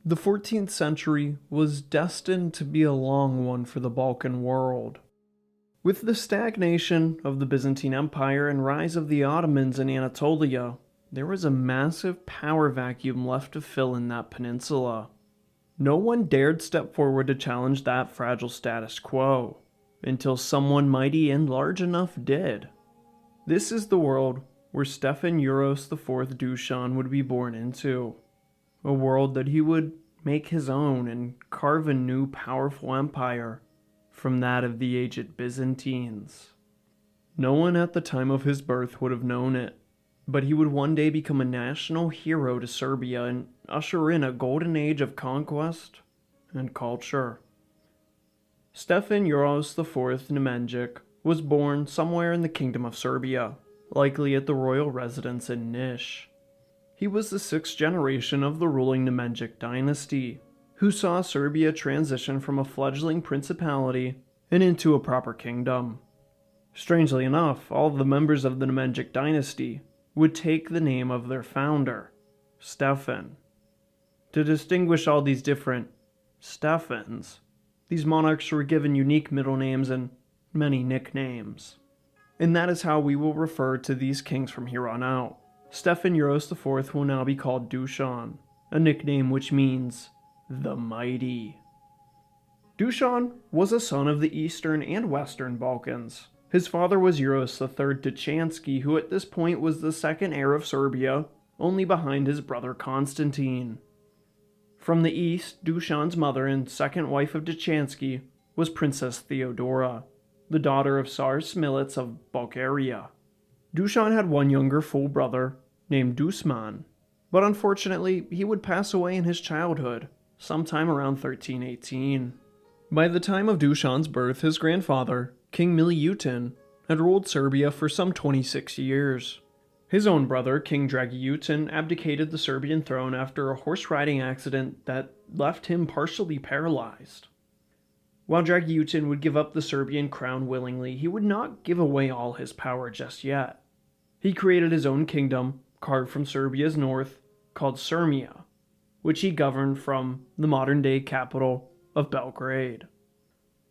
The 14th century was destined to be a long one for the Balkan world. With the stagnation of the Byzantine Empire and rise of the Ottomans in Anatolia, there was a massive power vacuum left to fill in that peninsula. No one dared step forward to challenge that fragile status quo, until someone mighty and large enough did. This is the world where Stefan Euros IV Dusan would be born into. A world that he would make his own and carve a new powerful empire from that of the aged Byzantines. No one at the time of his birth would have known it, but he would one day become a national hero to Serbia and usher in a golden age of conquest and culture. Stefan Euros IV Nemanjic was born somewhere in the Kingdom of Serbia, likely at the royal residence in Niš. He was the sixth generation of the ruling Nemanjic dynasty, who saw Serbia transition from a fledgling principality and into a proper kingdom. Strangely enough, all of the members of the Nemanjic dynasty would take the name of their founder, Stefan. To distinguish all these different Stefans, these monarchs were given unique middle names and many nicknames. And that is how we will refer to these kings from here on out. Stefan Euros IV will now be called Dusan, a nickname which means the mighty. Dusan was a son of the Eastern and Western Balkans. His father was Euros III Decani, who at this point was the second heir of Serbia, only behind his brother Constantine. From the east, Dusan's mother and second wife of Decani was Princess Theodora, the daughter of Tsar Smilets of Bulgaria. Dusan had one younger full brother named Dušman, but unfortunately he would pass away in his childhood, sometime around 1318. By the time of Dušan's birth, his grandfather, King Milutin, had ruled Serbia for some 26 years. His own brother, King Dragutin, abdicated the Serbian throne after a horse-riding accident that left him partially paralyzed. While Dragutin would give up the Serbian crown willingly, he would not give away all his power just yet. He created his own kingdom, carved from Serbia's north, called Sirmia, which he governed from the modern-day capital of Belgrade.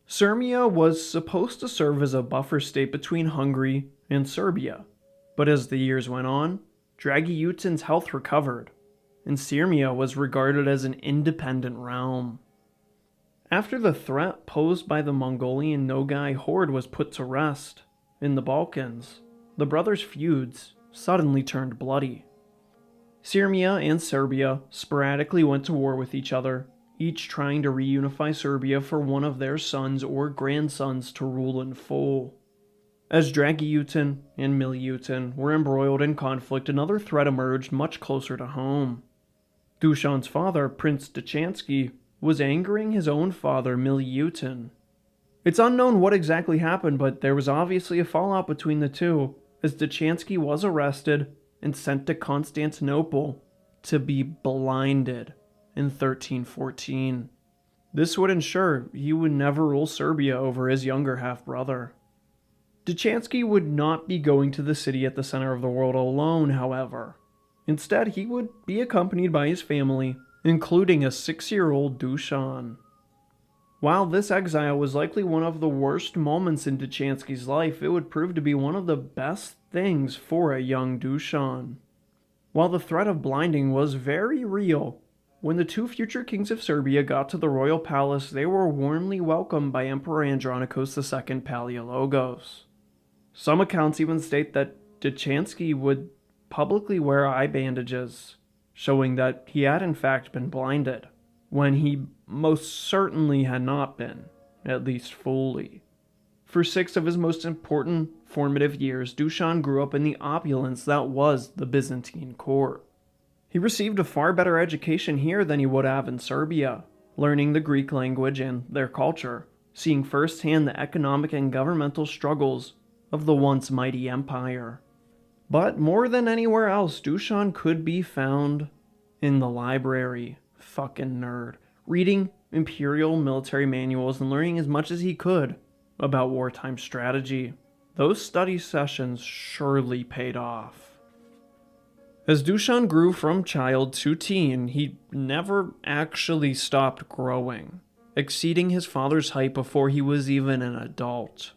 Sirmia was supposed to serve as a buffer state between Hungary and Serbia, but as the years went on, Dragutin's health recovered, and Sirmia was regarded as an independent realm. After the threat posed by the Mongolian Nogai horde was put to rest in the Balkans, the brothers' feuds suddenly turned bloody. Sirmia and Serbia sporadically went to war with each other, each trying to reunify Serbia for one of their sons or grandsons to rule in full. As Dragutin and Milutin were embroiled in conflict, another threat emerged much closer to home. Dušan's father, Prince Decani, was angering his own father, Milutin. It's unknown what exactly happened, but there was obviously a fallout between the two, as Decani was arrested and sent to Constantinople to be blinded in 1314. This would ensure he would never rule Serbia over his younger half-brother. Decani would not be going to the city at the center of the world alone, however. Instead, he would be accompanied by his family, including a 6-year-old Dusan. While this exile was likely one of the worst moments in Decani's life, it would prove to be one of the best things for a young Dusan. While the threat of blinding was very real, when the two future kings of Serbia got to the royal palace, they were warmly welcomed by Emperor Andronikos II Palaiologos. Some accounts even state that Decani would publicly wear eye bandages, showing that he had in fact been blinded, when he most certainly had not been, at least fully. For 6 of his most important formative years, Dusan grew up in the opulence that was the Byzantine court. He received a far better education here than he would have in Serbia, learning the Greek language and their culture, seeing firsthand the economic and governmental struggles of the once mighty empire. But more than anywhere else, Dusan could be found in the library, fucking nerd, reading imperial military manuals and learning as much as he could about wartime strategy. Those study sessions surely paid off. As Dusan grew from child to teen, he never actually stopped growing, exceeding his father's height before he was even an adult.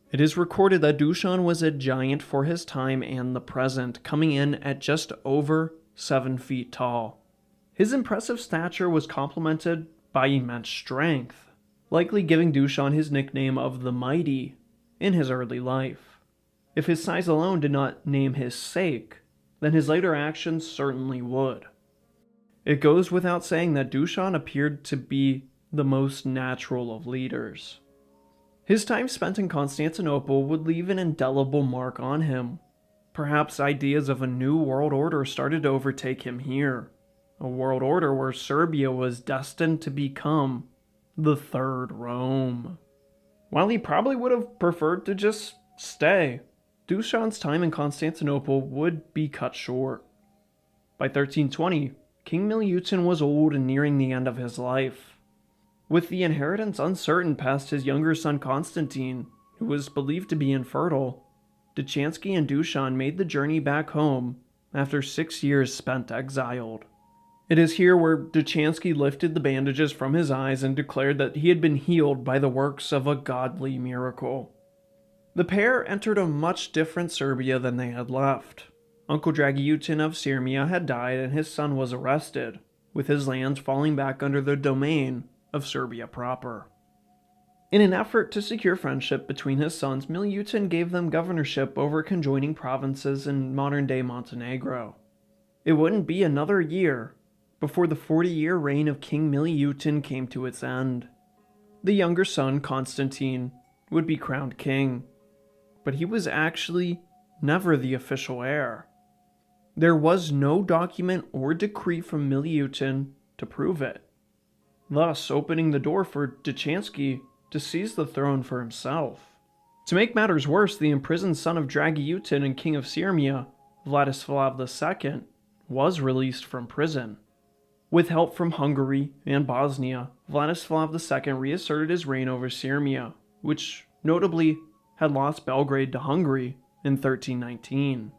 It is recorded that Dusan was a giant for his time and the present, coming in at just over 7 feet tall. His impressive stature was complemented by immense strength, likely giving Dusan his nickname of the Mighty in his early life. If his size alone did not name his sake, then his later actions certainly would. It goes without saying that Dusan appeared to be the most natural of leaders. His time spent in Constantinople would leave an indelible mark on him. Perhaps ideas of a new world order started to overtake him here, a world order where Serbia was destined to become the Third Rome. While he probably would have preferred to just stay, Dusan's time in Constantinople would be cut short. By 1320, King Milutin was old and nearing the end of his life. With the inheritance uncertain past his younger son Constantine, who was believed to be infertile, Decani and Dusan made the journey back home after 6 years spent exiled. It is here where Decani lifted the bandages from his eyes and declared that he had been healed by the works of a godly miracle. The pair entered a much different Serbia than they had left. Uncle Dragutin of Sirmia had died and his son was arrested, with his lands falling back under the domain of Serbia proper. In an effort to secure friendship between his sons, Milutin gave them governorship over conjoining provinces in modern-day Montenegro. It wouldn't be another year before the 40-year reign of King Milutin came to its end. The younger son, Constantine, would be crowned king, but he was actually never the official heir. There was no document or decree from Milutin to prove it, thus opening the door for Decani to seize the throne for himself. To make matters worse, the imprisoned son of Dragutin and king of Sirmia, Vladislav II, was released from prison. With help from Hungary and Bosnia, Vladislav II reasserted his reign over Sirmia, which notably had lost Belgrade to Hungary in 1319.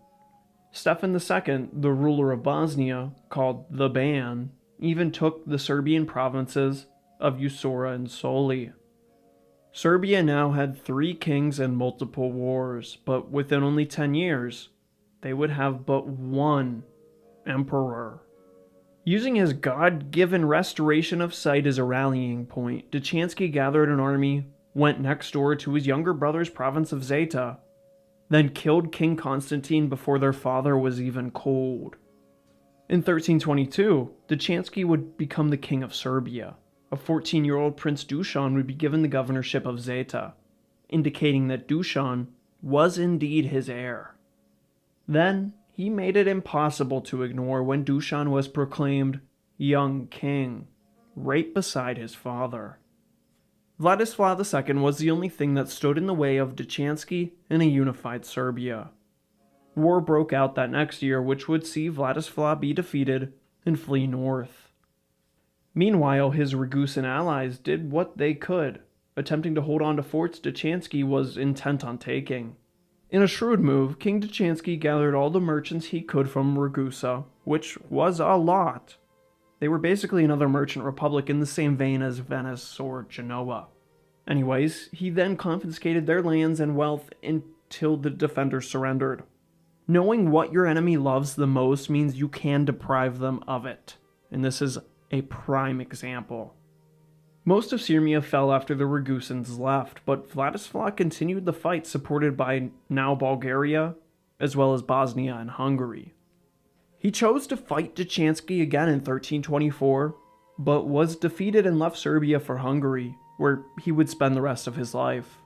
Stefan II, the ruler of Bosnia, called the Ban, even took the Serbian provinces of Usora and Soli. Serbia now had 3 kings and multiple wars, but within only 10 years, they would have but 1 emperor. Using his God-given restoration of sight as a rallying point, Decani gathered an army, went next door to his younger brother's province of Zeta, then killed King Constantine before their father was even cold. In 1322, Decani would become the king of Serbia. A 14-year-old Prince Dusan would be given the governorship of Zeta, indicating that Dusan was indeed his heir. Then, he made it impossible to ignore when Dusan was proclaimed young king, right beside his father. Vladislav II was the only thing that stood in the way of Decani and a unified Serbia. War broke out that next year, which would see Vladislav be defeated and flee north. Meanwhile, his Ragusan allies did what they could, attempting to hold on to forts Decani was intent on taking. In a shrewd move, King Decani gathered all the merchants he could from Ragusa, which was a lot. They were basically another merchant republic in the same vein as Venice or Genoa. Anyways, he then confiscated their lands and wealth until the defenders surrendered. Knowing what your enemy loves the most means you can deprive them of it, and this is a prime example. Most of Sirmia fell after the Ragusans left, but Vladislav continued the fight supported by now Bulgaria, as well as Bosnia and Hungary. He chose to fight Decani again in 1324, but was defeated and left Serbia for Hungary, where he would spend the rest of his life.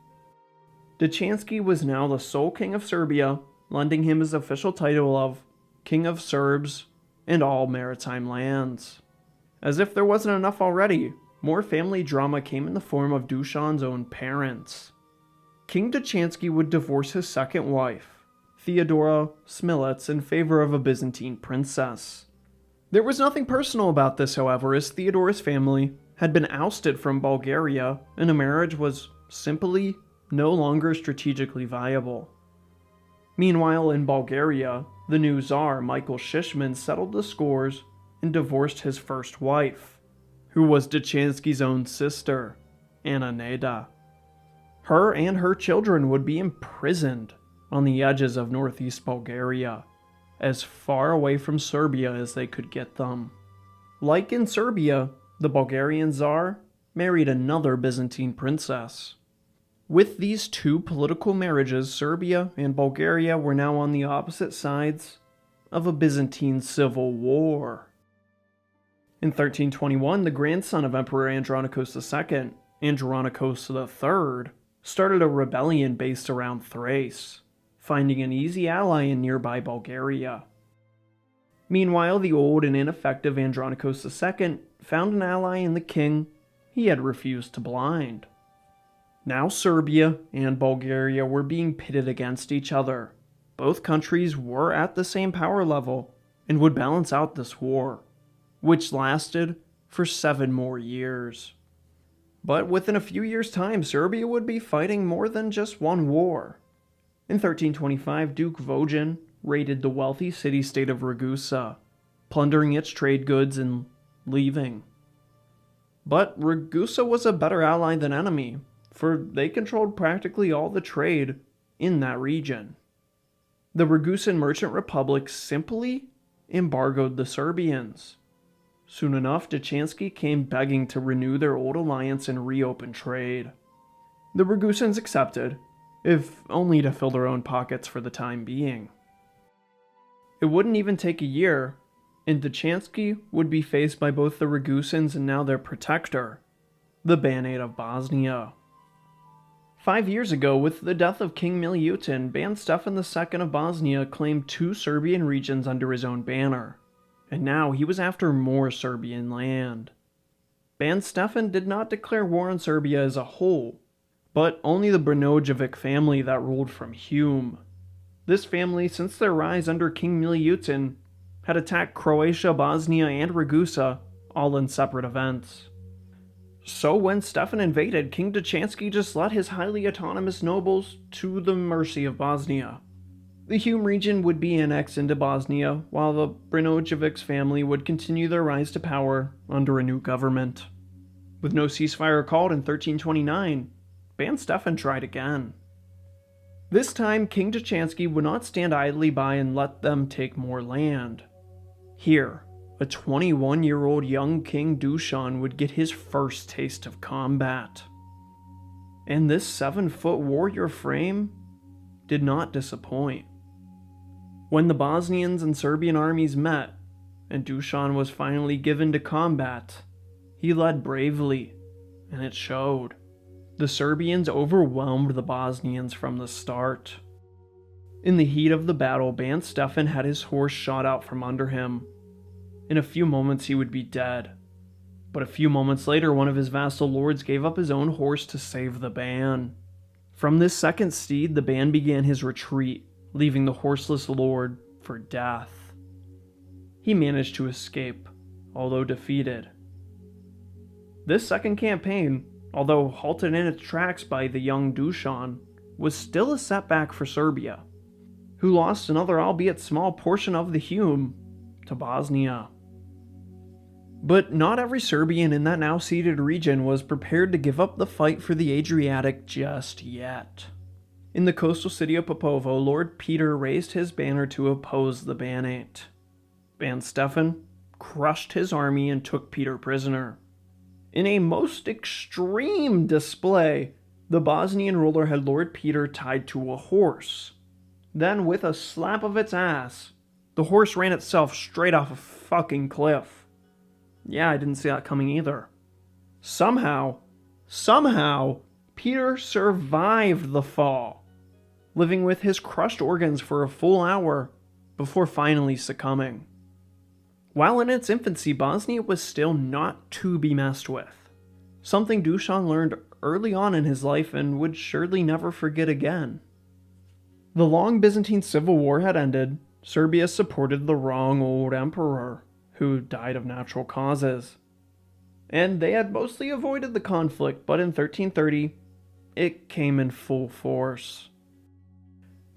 Decani was now the sole king of Serbia, lending him his official title of King of Serbs and all maritime lands. As if there wasn't enough already, more family drama came in the form of Dusan's own parents. King Decani would divorce his second wife, Theodora Smilets, in favor of a Byzantine princess. There was nothing personal about this, however, as Theodora's family had been ousted from Bulgaria and a marriage was simply no longer strategically viable. Meanwhile, in Bulgaria, the new Tsar, Michael Shishman, settled the scores and divorced his first wife, who was Decani's own sister, Anna Neda. Her and her children would be imprisoned on the edges of northeast Bulgaria, as far away from Serbia as they could get them. Like in Serbia, the Bulgarian Tsar married another Byzantine princess. With these two political marriages, Serbia and Bulgaria were now on the opposite sides of a Byzantine civil war. In 1321, the grandson of Emperor Andronikos II, Andronikos III, started a rebellion based around Thrace, finding an easy ally in nearby Bulgaria. Meanwhile, the old and ineffective Andronikos II found an ally in the king he had refused to blind. Now Serbia and Bulgaria were being pitted against each other. Both countries were at the same power level and would balance out this war, which lasted for 7 more years. But within a few years' time, Serbia would be fighting more than just one war. In 1325, Duke Vojan raided the wealthy city-state of Ragusa, plundering its trade goods and leaving. But Ragusa was a better ally than enemy, for they controlled practically all the trade in that region. The Ragusan Merchant Republic simply embargoed the Serbians. Soon enough, Decani came begging to renew their old alliance and reopen trade. The Ragusans accepted, if only to fill their own pockets for the time being. It wouldn't even take a year, and Decani would be faced by both the Ragusans and now their protector, the Banate of Bosnia. 5 years ago, with the death of King Milutin, Ban Stefan II of Bosnia claimed 2 Serbian regions under his own banner, and now he was after more Serbian land. Ban Stefan did not declare war on Serbia as a whole, but only the Brnojevic family that ruled from Hume. This family, since their rise under King Milutin, had attacked Croatia, Bosnia, and Ragusa, all in separate events. So when Stefan invaded, King Decani just let his highly autonomous nobles to the mercy of Bosnia. The Hume region would be annexed into Bosnia, while the Brnojevic family would continue their rise to power under a new government. With no ceasefire called in 1329, Ban Stefan tried again. This time, King Decani would not stand idly by and let them take more land. Here, a 21-year-old young King Dusan would get his first taste of combat. And this 7-foot warrior frame did not disappoint. When the Bosnians and Serbian armies met, and Dusan was finally given to combat, he led bravely, and it showed. The Serbians overwhelmed the Bosnians from the start. In the heat of the battle, Ban Stefan had his horse shot out from under him. In a few moments he would be dead. But a few moments later, one of his vassal lords gave up his own horse to save the Ban. From this second steed, the Ban began his retreat, leaving the horseless lord for death. He managed to escape, although defeated. This second campaign, although halted in its tracks by the young Dusan, was still a setback for Serbia, who lost another albeit small portion of the Hume to Bosnia. But not every Serbian in that now ceded region was prepared to give up the fight for the Adriatic just yet. In the coastal city of Popovo, Lord Peter raised his banner to oppose the Banate. Ban Stefan crushed his army and took Peter prisoner. In a most extreme display, the Bosnian ruler had Lord Peter tied to a horse. Then, with a slap of its ass, the horse ran itself straight off a fucking cliff. Yeah, I didn't see that coming either. Somehow, Peter survived the fall, living with his crushed organs for a full hour before finally succumbing. While in its infancy, Bosnia was still not to be messed with, something Dusan learned early on in his life and would surely never forget again. The long Byzantine civil war had ended. Serbia supported the wrong old emperor, who died of natural causes. And they had mostly avoided the conflict, but in 1330, it came in full force.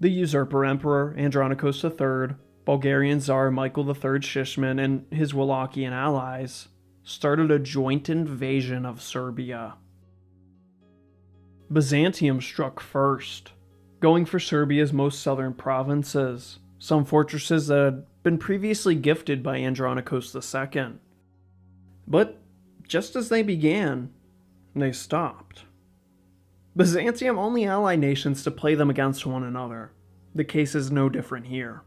The usurper emperor Andronikos III, Bulgarian Tsar Michael III Shishman, and his Wallachian allies started a joint invasion of Serbia. Byzantium struck first, going for Serbia's most southern provinces, some fortresses that had been previously gifted by Andronikos II. But just as they began, they stopped. Byzantium only allied nations to play them against one another. The case is no different here.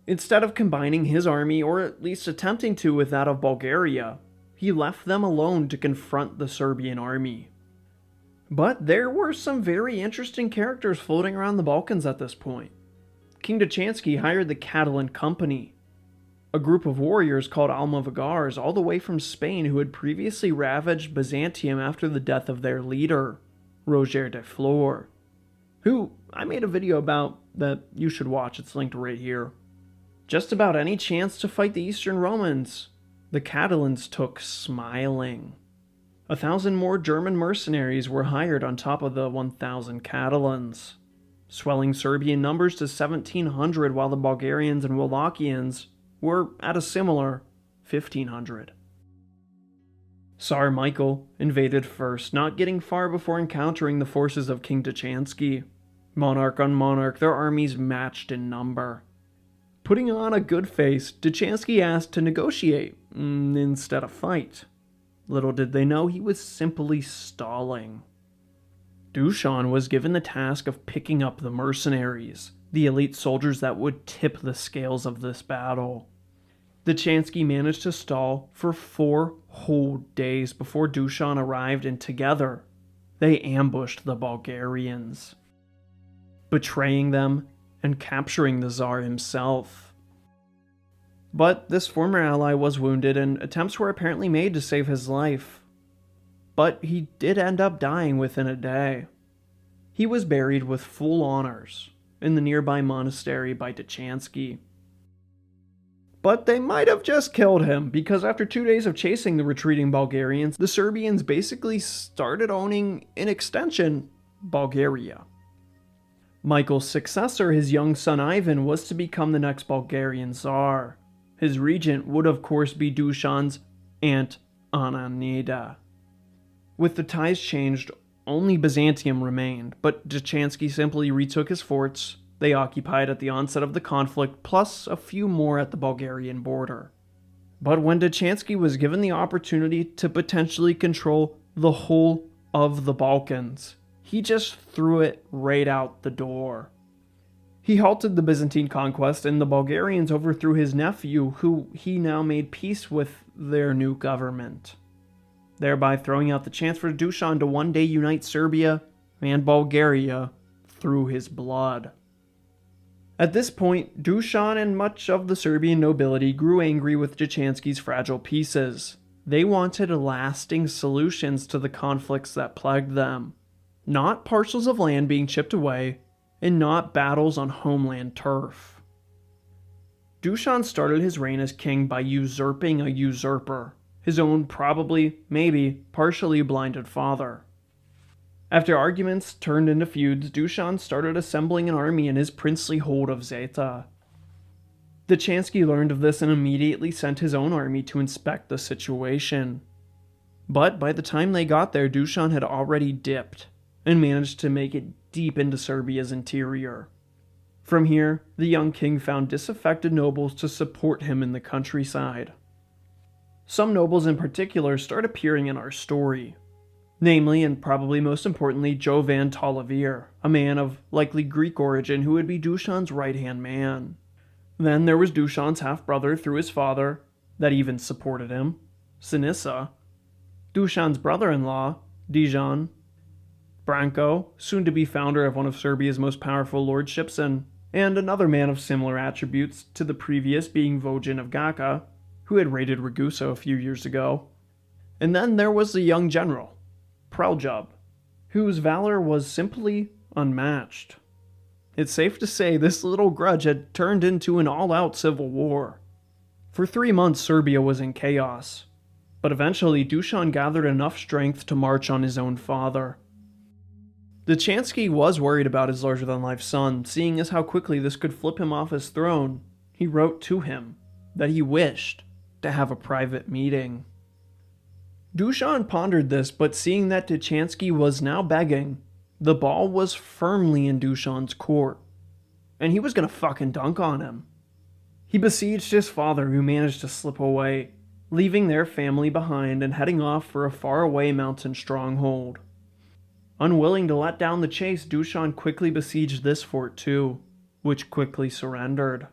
Instead of combining his army, or at least attempting to, with that of Bulgaria, he left them alone to confront the Serbian army. But there were some very interesting characters floating around the Balkans at this point. King Decani hired the Catalan Company, a group of warriors called Almovigars all the way from Spain who had previously ravaged Byzantium after the death of their leader, Roger de Flor, who I made a video about that you should watch, it's linked right here. Just about any chance to fight the Eastern Romans, the Catalans took smiling. 1,000 more German mercenaries were hired on top of the 1,000 Catalans, swelling Serbian numbers to 1,700 while the Bulgarians and Wallachians were at a similar 1,500. Tsar Michael invaded first, not getting far before encountering the forces of King Decani. Monarch on monarch, their armies matched in number. Putting on a good face, Decani asked to negotiate instead of fight. Little did they know he was simply stalling. Dusan was given the task of picking up the mercenaries, the elite soldiers that would tip the scales of this battle. Decani managed to stall for 4 whole days before Dusan arrived, and together they ambushed the Bulgarians, betraying them and capturing the Tsar himself. But this former ally was wounded, and attempts were apparently made to save his life. But he did end up dying within a day. He was buried with full honors in the nearby monastery by Decani. But they might have just killed him, because after 2 days of chasing the retreating Bulgarians, the Serbians basically started owning, in extension, Bulgaria. Michael's successor, his young son Ivan, was to become the next Bulgarian Tsar. His regent would of course be Dusan's aunt Ananida. With the ties changed, only Byzantium remained, but Decani simply retook his forts they occupied at the onset of the conflict, plus a few more at the Bulgarian border. But when Decani was given the opportunity to potentially control the whole of the Balkans, he just threw it right out the door. He halted the Byzantine conquest, and the Bulgarians overthrew his nephew, who he now made peace with their new government, thereby throwing out the chance for Dusan to one day unite Serbia and Bulgaria through his blood. At this point, Dusan and much of the Serbian nobility grew angry with Decani's fragile pieces. They wanted lasting solutions to the conflicts that plagued them, not parcels of land being chipped away, and not battles on homeland turf. Dusan started his reign as king by usurping a usurper, his own probably, maybe, partially blinded father. After arguments turned into feuds, Dusan started assembling an army in his princely hold of Zeta. Decani learned of this and immediately sent his own army to inspect the situation. But by the time they got there, Dusan had already dipped and managed to make it deep into Serbia's interior. From here, the young king found disaffected nobles to support him in the countryside. Some nobles in particular start appearing in our story. Namely, and probably most importantly, Jovan Talavir, a man of likely Greek origin who would be Dusan's right-hand man. Then there was Dusan's half-brother through his father, that even supported him, Sinisa, Dusan's brother-in-law, Dijan, Branko, soon to be founder of one of Serbia's most powerful lordships, and another man of similar attributes to the previous, being Vojin of Gaka, who had raided Ragusa a few years ago. And then there was the young general, Preljub, whose valor was simply unmatched. It's safe to say this little grudge had turned into an all-out civil war. For 3 months Serbia was in chaos, but eventually Dusan gathered enough strength to march on his own father. Decani was worried about his larger-than-life son, seeing as how quickly this could flip him off his throne. He wrote to him that he wished to have a private meeting. Dusan pondered this, but seeing that Decani was now begging, the ball was firmly in Dusan's court, and he was gonna fucking dunk on him. He besieged his father, who managed to slip away, leaving their family behind and heading off for a faraway mountain stronghold. Unwilling to let down the chase, Dusan quickly besieged this fort too, which quickly surrendered.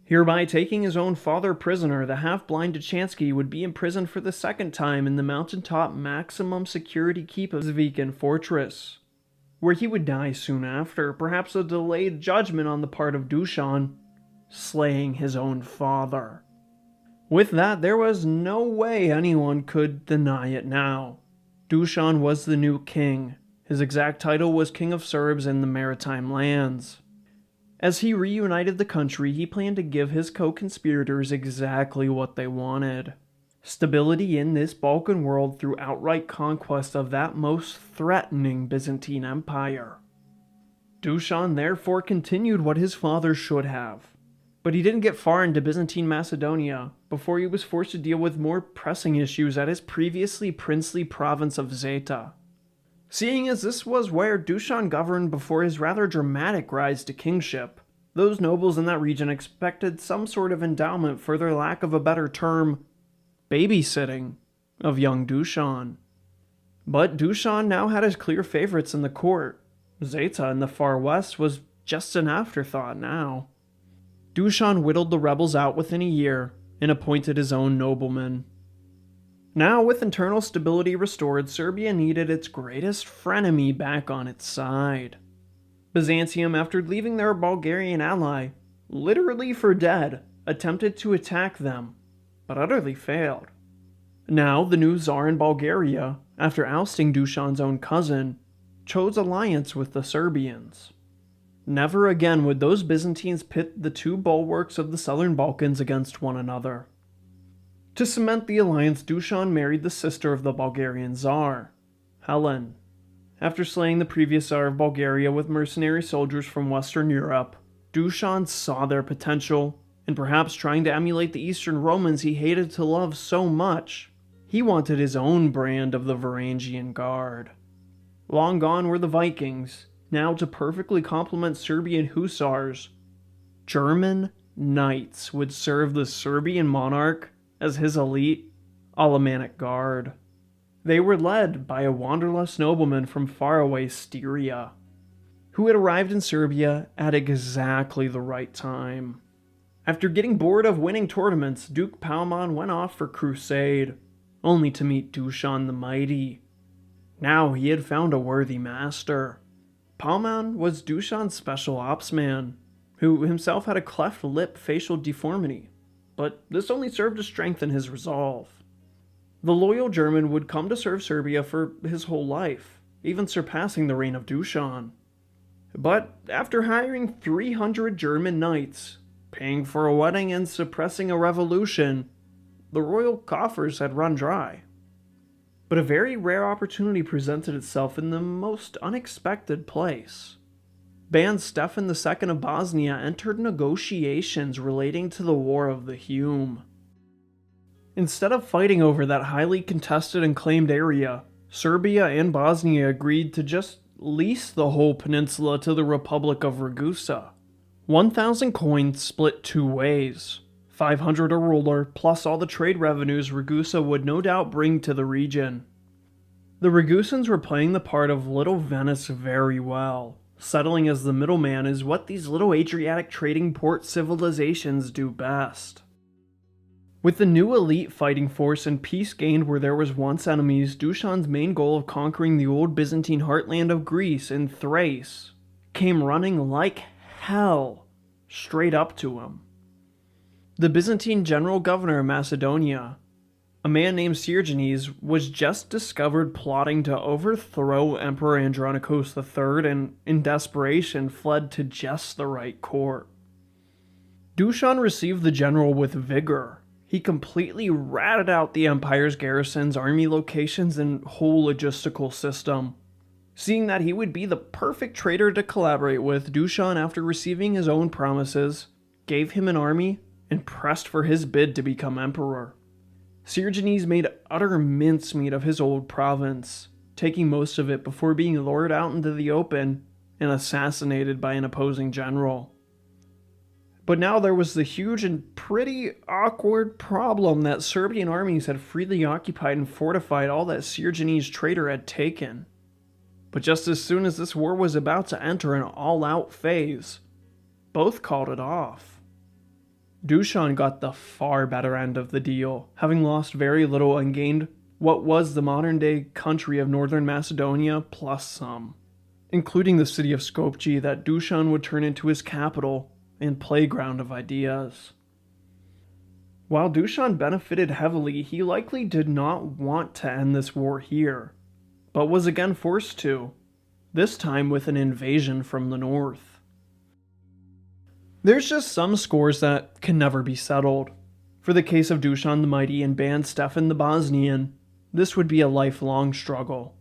Hereby taking his own father prisoner, the half-blind Decani would be imprisoned for the second time in the mountaintop maximum security keep of Zvikan fortress, where he would die soon after, perhaps a delayed judgment on the part of Dusan, slaying his own father. With that, there was no way anyone could deny it now. Dusan was the new king. His exact title was King of Serbs in the Maritime Lands. As he reunited the country, he planned to give his co-conspirators exactly what they wanted. Stability in this Balkan world through outright conquest of that most threatening Byzantine Empire. Dusan therefore continued what his father should have. But he didn't get far into Byzantine Macedonia before he was forced to deal with more pressing issues at his previously princely province of Zeta. Seeing as this was where Dusan governed before his rather dramatic rise to kingship, those nobles in that region expected some sort of endowment for their lack of a better term, babysitting, of young Dusan. But Dusan now had his clear favorites in the court. Zeta in the far west was just an afterthought now. Dusan whittled the rebels out within a year and appointed his own noblemen. Now, with internal stability restored, Serbia needed its greatest frenemy back on its side. Byzantium, after leaving their Bulgarian ally, literally for dead, attempted to attack them, but utterly failed. Now, the new Tsar in Bulgaria, after ousting Dusan's own cousin, chose alliance with the Serbians. Never again would those Byzantines pit the two bulwarks of the southern Balkans against one another. To cement the alliance, Dusan married the sister of the Bulgarian Tsar, Helen. After slaying the previous Tsar of Bulgaria with mercenary soldiers from Western Europe, Dusan saw their potential, and perhaps trying to emulate the Eastern Romans he hated to love so much, he wanted his own brand of the Varangian Guard. Long gone were the Vikings. Now, to perfectly complement Serbian hussars, German knights would serve the Serbian monarch as his elite Alemannic guard. They were led by a wanderlust nobleman from faraway Styria, who had arrived in Serbia at exactly the right time. After getting bored of winning tournaments, Duke Palman went off for Crusade, only to meet Dusan the Mighty. Now he had found a worthy master. Palman was Dusan's special ops man, who himself had a cleft lip facial deformity, but this only served to strengthen his resolve. The loyal German would come to serve Serbia for his whole life, even surpassing the reign of Dusan. But after hiring 300 German knights, paying for a wedding and suppressing a revolution, the royal coffers had run dry. But a very rare opportunity presented itself in the most unexpected place. Band Stefan II of Bosnia entered negotiations relating to the War of the Hume. Instead of fighting over that highly contested and claimed area, Serbia and Bosnia agreed to just lease the whole peninsula to the Republic of Ragusa. 1,000 coins split two ways. 500 a ruler, plus all the trade revenues Ragusa would no doubt bring to the region. The Ragusans were playing the part of Little Venice very well. Settling as the middleman is what these little Adriatic trading port civilizations do best. With the new elite fighting force and peace gained where there was once enemies, Dusan's main goal of conquering the old Byzantine heartland of Greece and Thrace came running like hell straight up to him. The Byzantine general governor of Macedonia, a man named Originz, was just discovered plotting to overthrow Emperor Andronikos III and, in desperation, fled to just the right court. Dusan received the general with vigor. He completely ratted out the empire's garrisons, army locations, and whole logistical system. Seeing that he would be the perfect traitor to collaborate with, Dusan, after receiving his own promises, gave him an army and pressed for his bid to become emperor. Originz made utter mincemeat of his old province, taking most of it before being lured out into the open and assassinated by an opposing general. But now there was the huge and pretty awkward problem that Serbian armies had freely occupied and fortified all that Originz traitor had taken. But just as soon as this war was about to enter an all-out phase, both called it off. Dusan got the far better end of the deal, having lost very little and gained what was the modern-day country of Northern Macedonia plus some, including the city of Skopje that Dusan would turn into his capital and playground of ideas. While Dusan benefited heavily, he likely did not want to end this war here, but was again forced to, this time with an invasion from the north. There's just some scores that can never be settled. For the case of Dusan the Mighty and Ban Stefan the Bosnian, this would be a lifelong struggle.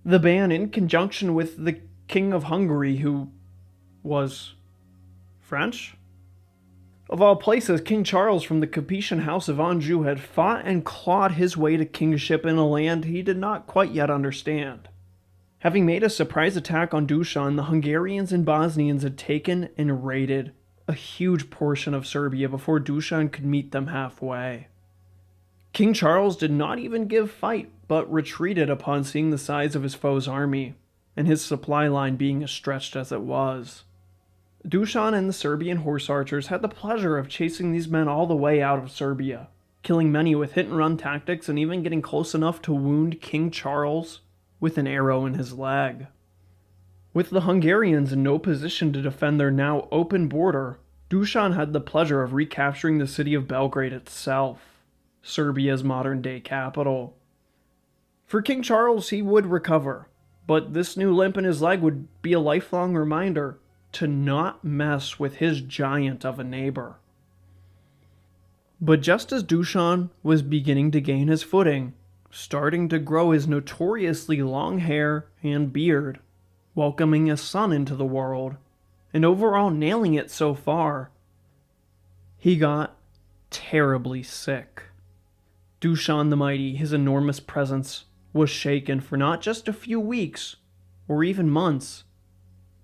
The Ban, in conjunction with the King of Hungary, who was French? Of all places, King Charles from the Capetian House of Anjou had fought and clawed his way to kingship in a land he did not quite yet understand. Having made a surprise attack on Dusan, the Hungarians and Bosnians had taken and raided a huge portion of Serbia before Dusan could meet them halfway. King Charles did not even give fight, but retreated upon seeing the size of his foe's army, and his supply line being as stretched as it was. Dusan and the Serbian horse archers had the pleasure of chasing these men all the way out of Serbia, killing many with hit-and-run tactics and even getting close enough to wound King Charles with an arrow in his leg. With the Hungarians in no position to defend their now open border, Dusan had the pleasure of recapturing the city of Belgrade itself, Serbia's modern-day capital. For King Charles, he would recover, but this new limp in his leg would be a lifelong reminder to not mess with his giant of a neighbor. But just as Dusan was beginning to gain his footing, starting to grow his notoriously long hair and beard, welcoming a son into the world, and overall nailing it so far, he got terribly sick. Dusan the Mighty, his enormous presence, was shaken for not just a few weeks, or even months,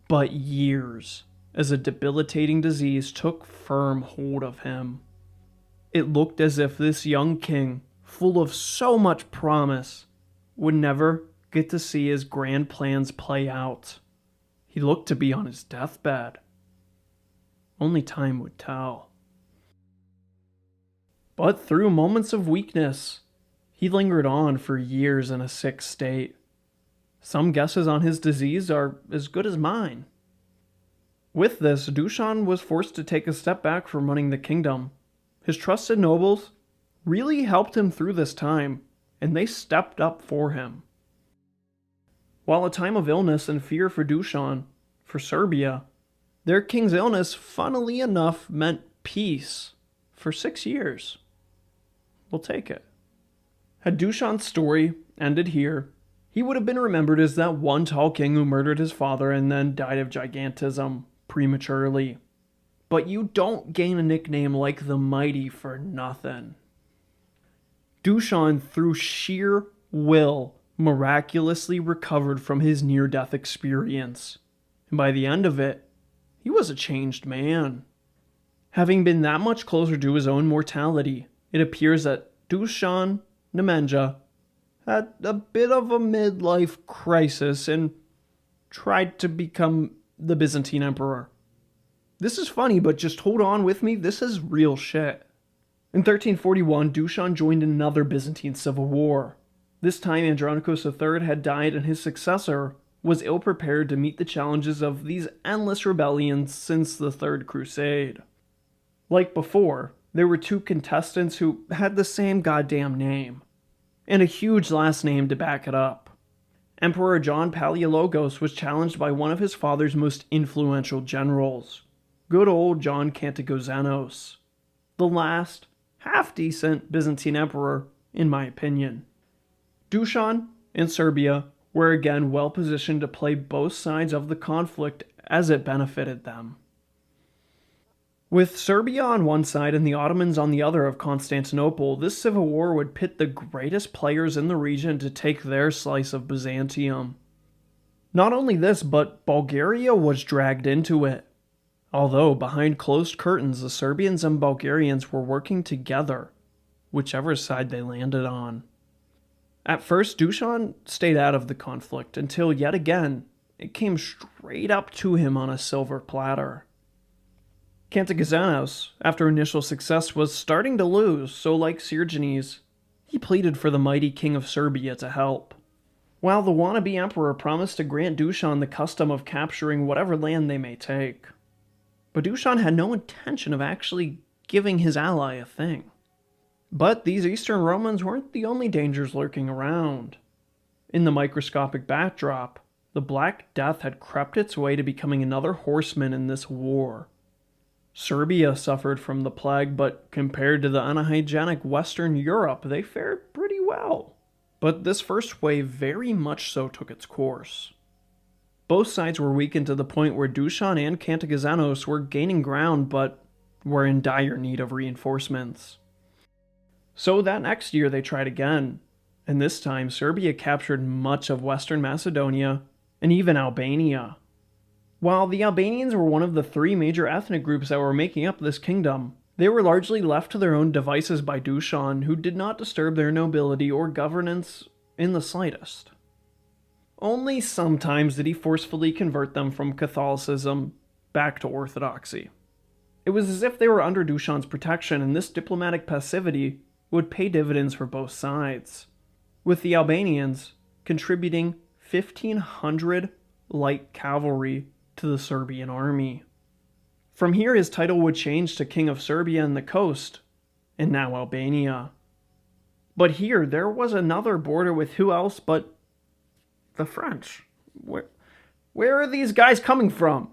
but years, as a debilitating disease took firm hold of him. It looked as if this young king, full of so much promise, would never get to see his grand plans play out. He looked to be on his deathbed. Only time would tell. But through moments of weakness, he lingered on for years in a sick state. Some guesses on his disease are as good as mine. With this, Dusan was forced to take a step back from running the kingdom. His trusted nobles really helped him through this time, and they stepped up for him. While a time of illness and fear for Dusan, for Serbia, their king's illness, funnily enough, meant peace for 6 years. We'll take it. Had Dusan's story ended here, he would have been remembered as that one tall king who murdered his father and then died of gigantism prematurely. But you don't gain a nickname like the Mighty for nothing. Dusan, through sheer will, miraculously recovered from his near-death experience, and by the end of it, he was a changed man. Having been that much closer to his own mortality, it appears that Dusan Nemenja had a bit of a midlife crisis and tried to become the Byzantine emperor. This is funny, but just hold on with me, this is real shit. In 1341, Dusan joined another Byzantine civil war. This time Andronikos III had died and his successor was ill-prepared to meet the challenges of these endless rebellions since the Third Crusade. Like before, there were two contestants who had the same goddamn name, and a huge last name to back it up. Emperor John Palaiologos was challenged by one of his father's most influential generals, good old John Kantagozenos, the last half-decent Byzantine emperor, in my opinion. Dusan and Serbia were again well positioned to play both sides of the conflict as it benefited them. With Serbia on one side and the Ottomans on the other of Constantinople, this civil war would pit the greatest players in the region to take their slice of Byzantium. Not only this, but Bulgaria was dragged into it. Although behind closed curtains, the Serbians and Bulgarians were working together, whichever side they landed on. At first, Dusan stayed out of the conflict until yet again it came straight up to him on a silver platter. Kantagizanos, after initial success, was starting to lose, so like Originz, he pleaded for the mighty king of Serbia to help. While the wannabe emperor promised to grant Dusan the custom of capturing whatever land they may take. But Dusan had no intention of actually giving his ally a thing. But these Eastern Romans weren't the only dangers lurking around. In the microscopic backdrop, the Black Death had crept its way to becoming another horseman in this war. Serbia suffered from the plague, but compared to the unhygienic Western Europe, they fared pretty well. But this first wave very much so took its course. Both sides were weakened to the point where Dusan and Kantagizanos were gaining ground, but were in dire need of reinforcements. So that next year they tried again, and this time Serbia captured much of Western Macedonia and even Albania. While the Albanians were one of the three major ethnic groups that were making up this kingdom, they were largely left to their own devices by Dusan, who did not disturb their nobility or governance in the slightest. Only sometimes did he forcefully convert them from Catholicism back to Orthodoxy. It was as if they were under Dusan's protection, and this diplomatic passivity would pay dividends for both sides, with the Albanians contributing 1,500 light cavalry to the Serbian army. From here his title would change to King of Serbia and the coast, and now Albania. But here there was another border with who else but the French. Where are these guys coming from?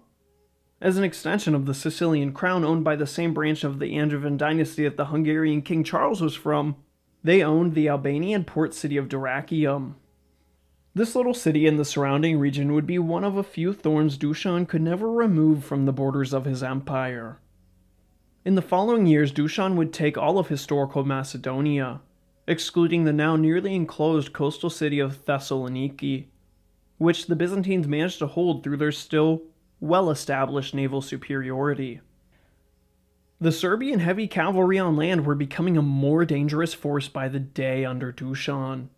As an extension of the Sicilian crown owned by the same branch of the Angevin dynasty that the Hungarian King Charles was from, they owned the Albanian port city of Dyrrhachium. This little city and the surrounding region would be one of a few thorns Dusan could never remove from the borders of his empire. In the following years, Dusan would take all of historical Macedonia, excluding the now nearly enclosed coastal city of Thessaloniki, which the Byzantines managed to hold through their still well-established naval superiority. The Serbian heavy cavalry on land were becoming a more dangerous force by the day under Dusan.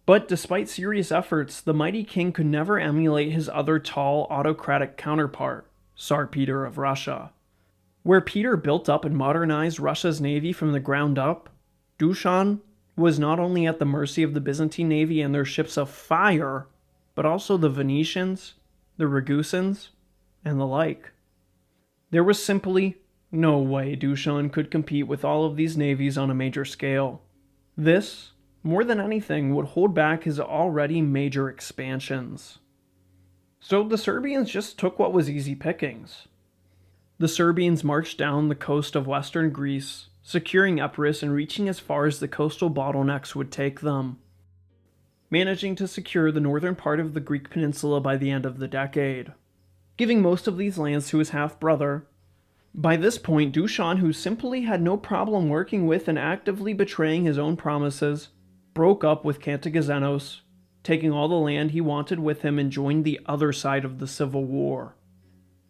But despite serious efforts, the mighty king could never emulate his other tall, autocratic counterpart, Tsar Peter of Russia. Where Peter built up and modernized Russia's navy from the ground up, Dusan was not only at the mercy of the Byzantine navy and their ships of fire, but also the Venetians, the Ragusans, and the like. There was simply no way Dusan could compete with all of these navies on a major scale. This, more than anything, would hold back his already major expansions. So the Serbians just took what was easy pickings. The Serbians marched down the coast of western Greece, securing Epirus and reaching as far as the coastal bottlenecks would take them, managing to secure the northern part of the Greek peninsula by the end of the decade, giving most of these lands to his half-brother. By this point, Dusan, who simply had no problem working with and actively betraying his own promises, broke up with Kantagizanos, taking all the land he wanted with him, and joined the other side of the civil war.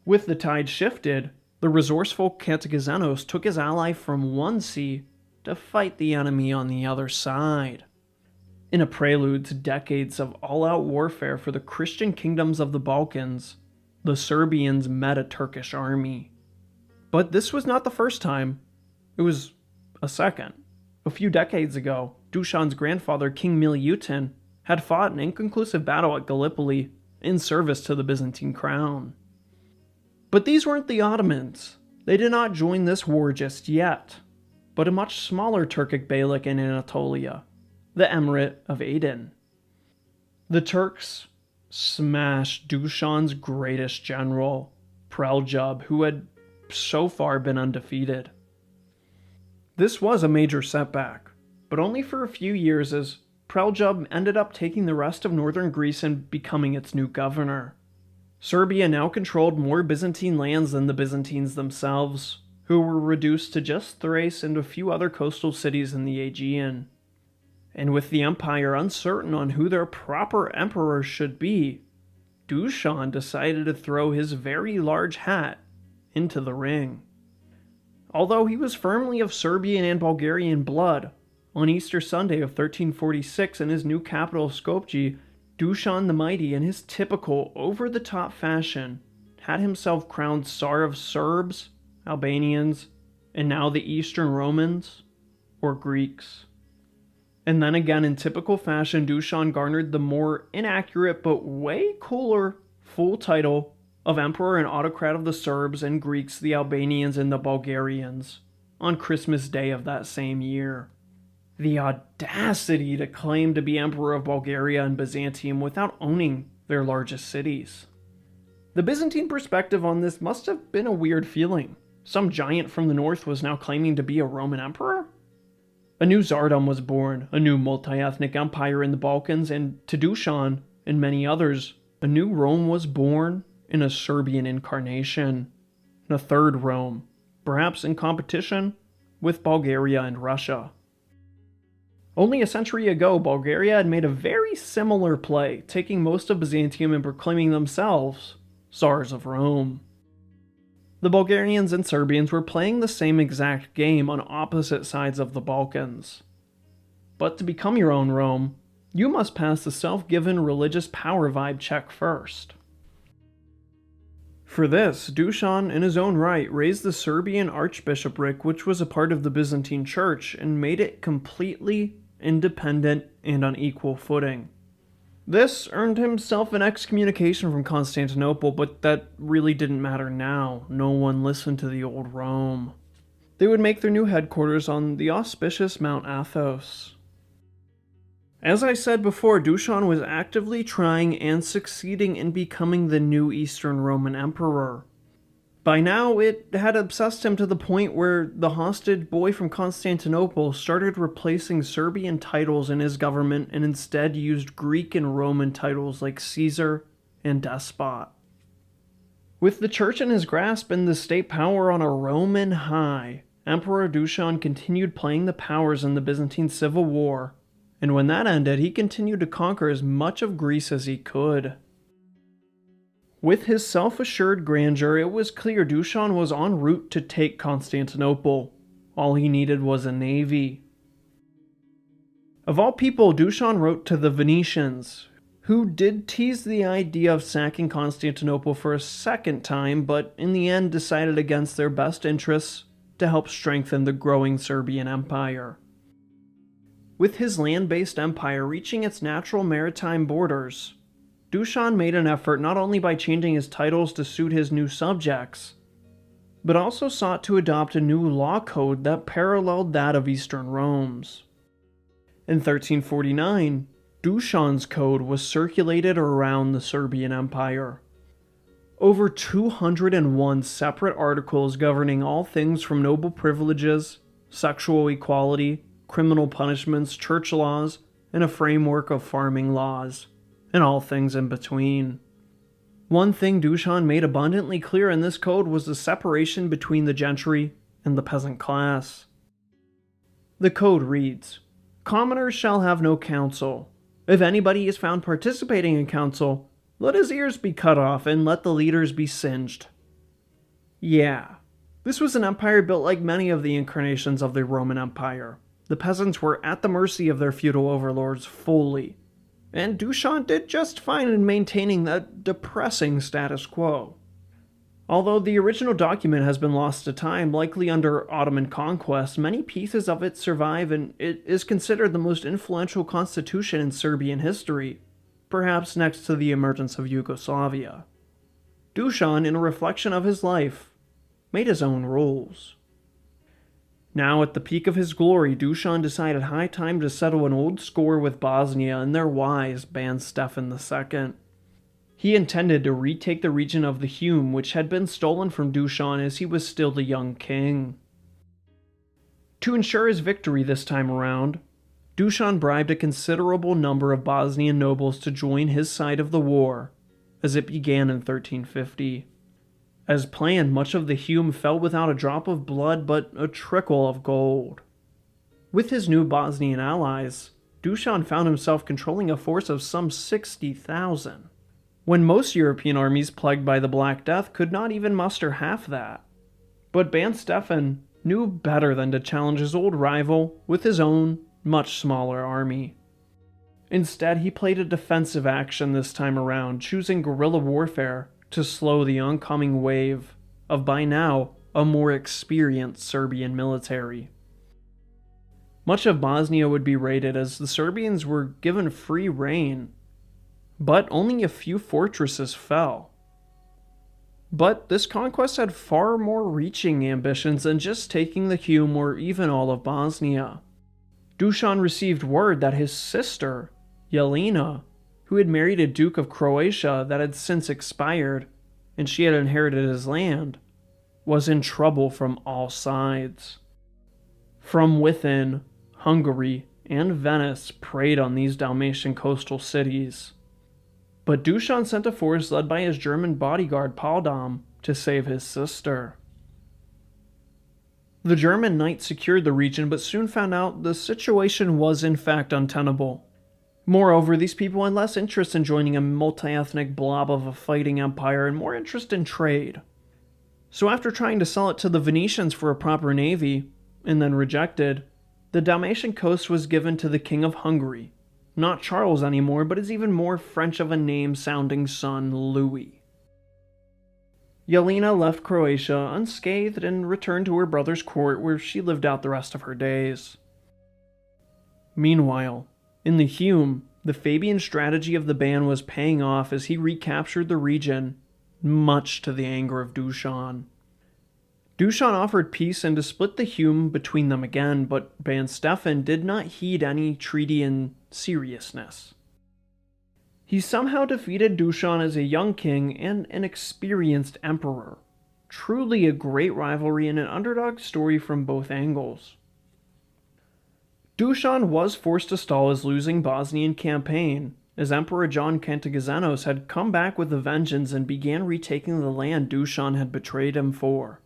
With the tide shifted, the resourceful Kantagizanos took his ally from one sea to fight the enemy on the other side. In a prelude to decades of all-out warfare for the Christian kingdoms of the Balkans, the Serbians met a Turkish army. But this was not the first time. It was a second. A few decades ago, Dusan's grandfather, King Miliutin, had fought an inconclusive battle at Gallipoli in service to the Byzantine crown. But these weren't the Ottomans. They did not join this war just yet, but a much smaller Turkic beylik in Anatolia, the Emirate of Aden. The Turks smashed Dusan's greatest general, Preljub, who had so far been undefeated. This was a major setback, but only for a few years, as Preljub ended up taking the rest of northern Greece and becoming its new governor. Serbia now controlled more Byzantine lands than the Byzantines themselves, who were reduced to just Thrace and a few other coastal cities in the Aegean. And with the empire uncertain on who their proper emperor should be, Dusan decided to throw his very large hat into the ring. Although he was firmly of Serbian and Bulgarian blood, on Easter Sunday of 1346 in his new capital Skopje, Dusan the Mighty, in his typical over-the-top fashion, had himself crowned Tsar of Serbs, Albanians, and now the Eastern Romans, or Greeks. And then again, in typical fashion, Dusan garnered the more inaccurate but way cooler full title of Emperor and Autocrat of the Serbs and Greeks, the Albanians, and the Bulgarians, on Christmas Day of that same year. The audacity to claim to be Emperor of Bulgaria and Byzantium without owning their largest cities. The Byzantine perspective on this must have been a weird feeling. Some giant from the north was now claiming to be a Roman emperor? A new Tsardom was born, a new multi-ethnic empire in the Balkans, and to Dusan and many others, a new Rome was born in a Serbian incarnation. And a third Rome, perhaps in competition with Bulgaria and Russia. Only a century ago, Bulgaria had made a very similar play, taking most of Byzantium and proclaiming themselves Tsars of Rome. The Bulgarians and Serbians were playing the same exact game on opposite sides of the Balkans. But to become your own Rome, you must pass the self-given religious power vibe check first. For this, Dusan, in his own right, raised the Serbian archbishopric, which was a part of the Byzantine Church, and made it completely independent and on equal footing. This earned himself an excommunication from Constantinople, but that really didn't matter now. No one listened to the old Rome. They would make their new headquarters on the auspicious Mount Athos. As I said before, Dusan was actively trying and succeeding in becoming the new Eastern Roman Emperor. By now, it had obsessed him to the point where the hostage boy from Constantinople started replacing Serbian titles in his government and instead used Greek and Roman titles like Caesar and Despot. With the church in his grasp and the state power on a Roman high, Emperor Dusan continued playing the powers in the Byzantine Civil War, and when that ended, he continued to conquer as much of Greece as he could. With his self-assured grandeur, it was clear Dusan was en route to take Constantinople. All he needed was a navy. Of all people, Dusan wrote to the Venetians, who did tease the idea of sacking Constantinople for a second time, but in the end decided against their best interests to help strengthen the growing Serbian Empire. With his land-based empire reaching its natural maritime borders, Dusan made an effort not only by changing his titles to suit his new subjects, but also sought to adopt a new law code that paralleled that of Eastern Rome's. In 1349, Dusan's code was circulated around the Serbian Empire. Over 201 separate articles governing all things from noble privileges, sexual equality, criminal punishments, church laws, and a framework of farming laws, and all things in between. One thing Dusan made abundantly clear in this code was the separation between the gentry and the peasant class. The code reads, "Commoners shall have no counsel. If anybody is found participating in counsel, let his ears be cut off and let the leaders be singed." Yeah, this was an empire built like many of the incarnations of the Roman Empire. The peasants were at the mercy of their feudal overlords fully, and Dusan did just fine in maintaining that depressing status quo. Although the original document has been lost to time, likely under Ottoman conquest, many pieces of it survive, and it is considered the most influential constitution in Serbian history, perhaps next to the emergence of Yugoslavia. Dusan, in a reflection of his life, made his own rules. Now, at the peak of his glory, Dusan decided high time to settle an old score with Bosnia and their wise Ban Stefan II. He intended to retake the region of the Hume, which had been stolen from Dusan as he was still the young king. To ensure his victory this time around, Dusan bribed a considerable number of Bosnian nobles to join his side of the war, as it began in 1350. As planned, much of the Hume fell without a drop of blood but a trickle of gold. With his new Bosnian allies, Dusan found himself controlling a force of some 60,000, when most European armies plagued by the Black Death could not even muster half that. But Ban Stefan knew better than to challenge his old rival with his own, much smaller army. Instead, he played a defensive action this time around, choosing guerrilla warfare to slow the oncoming wave of, by now, a more experienced Serbian military. Much of Bosnia would be raided as the Serbians were given free rein, but only a few fortresses fell. But this conquest had far more reaching ambitions than just taking the Hume or even all of Bosnia. Dusan received word that his sister, Jelena, who had married a Duke of Croatia that had since expired, and she had inherited his land, was in trouble from all sides. From within, Hungary and Venice preyed on these Dalmatian coastal cities. But Dusan sent a force led by his German bodyguard Paldam to save his sister. The German knights secured the region but soon found out the situation was in fact untenable. Moreover, these people had less interest in joining a multi-ethnic blob of a fighting empire and more interest in trade. So after trying to sell it to the Venetians for a proper navy, and then rejected, the Dalmatian coast was given to the King of Hungary. Not Charles anymore, but his even more French of a name sounding son, Louis. Jelena left Croatia unscathed and returned to her brother's court where she lived out the rest of her days. Meanwhile, in the Hume, the Fabian strategy of the Ban was paying off as he recaptured the region, much to the anger of Dusan. Dusan offered peace and to split the Hume between them again, but Ban Stefan did not heed any treaty in seriousness. He somehow defeated Dusan as a young king and an experienced emperor. Truly a great rivalry and an underdog story from both angles. Dusan was forced to stall his losing Bosnian campaign, as Emperor John Cantagezenos had come back with a vengeance and began retaking the land Dusan had betrayed him for.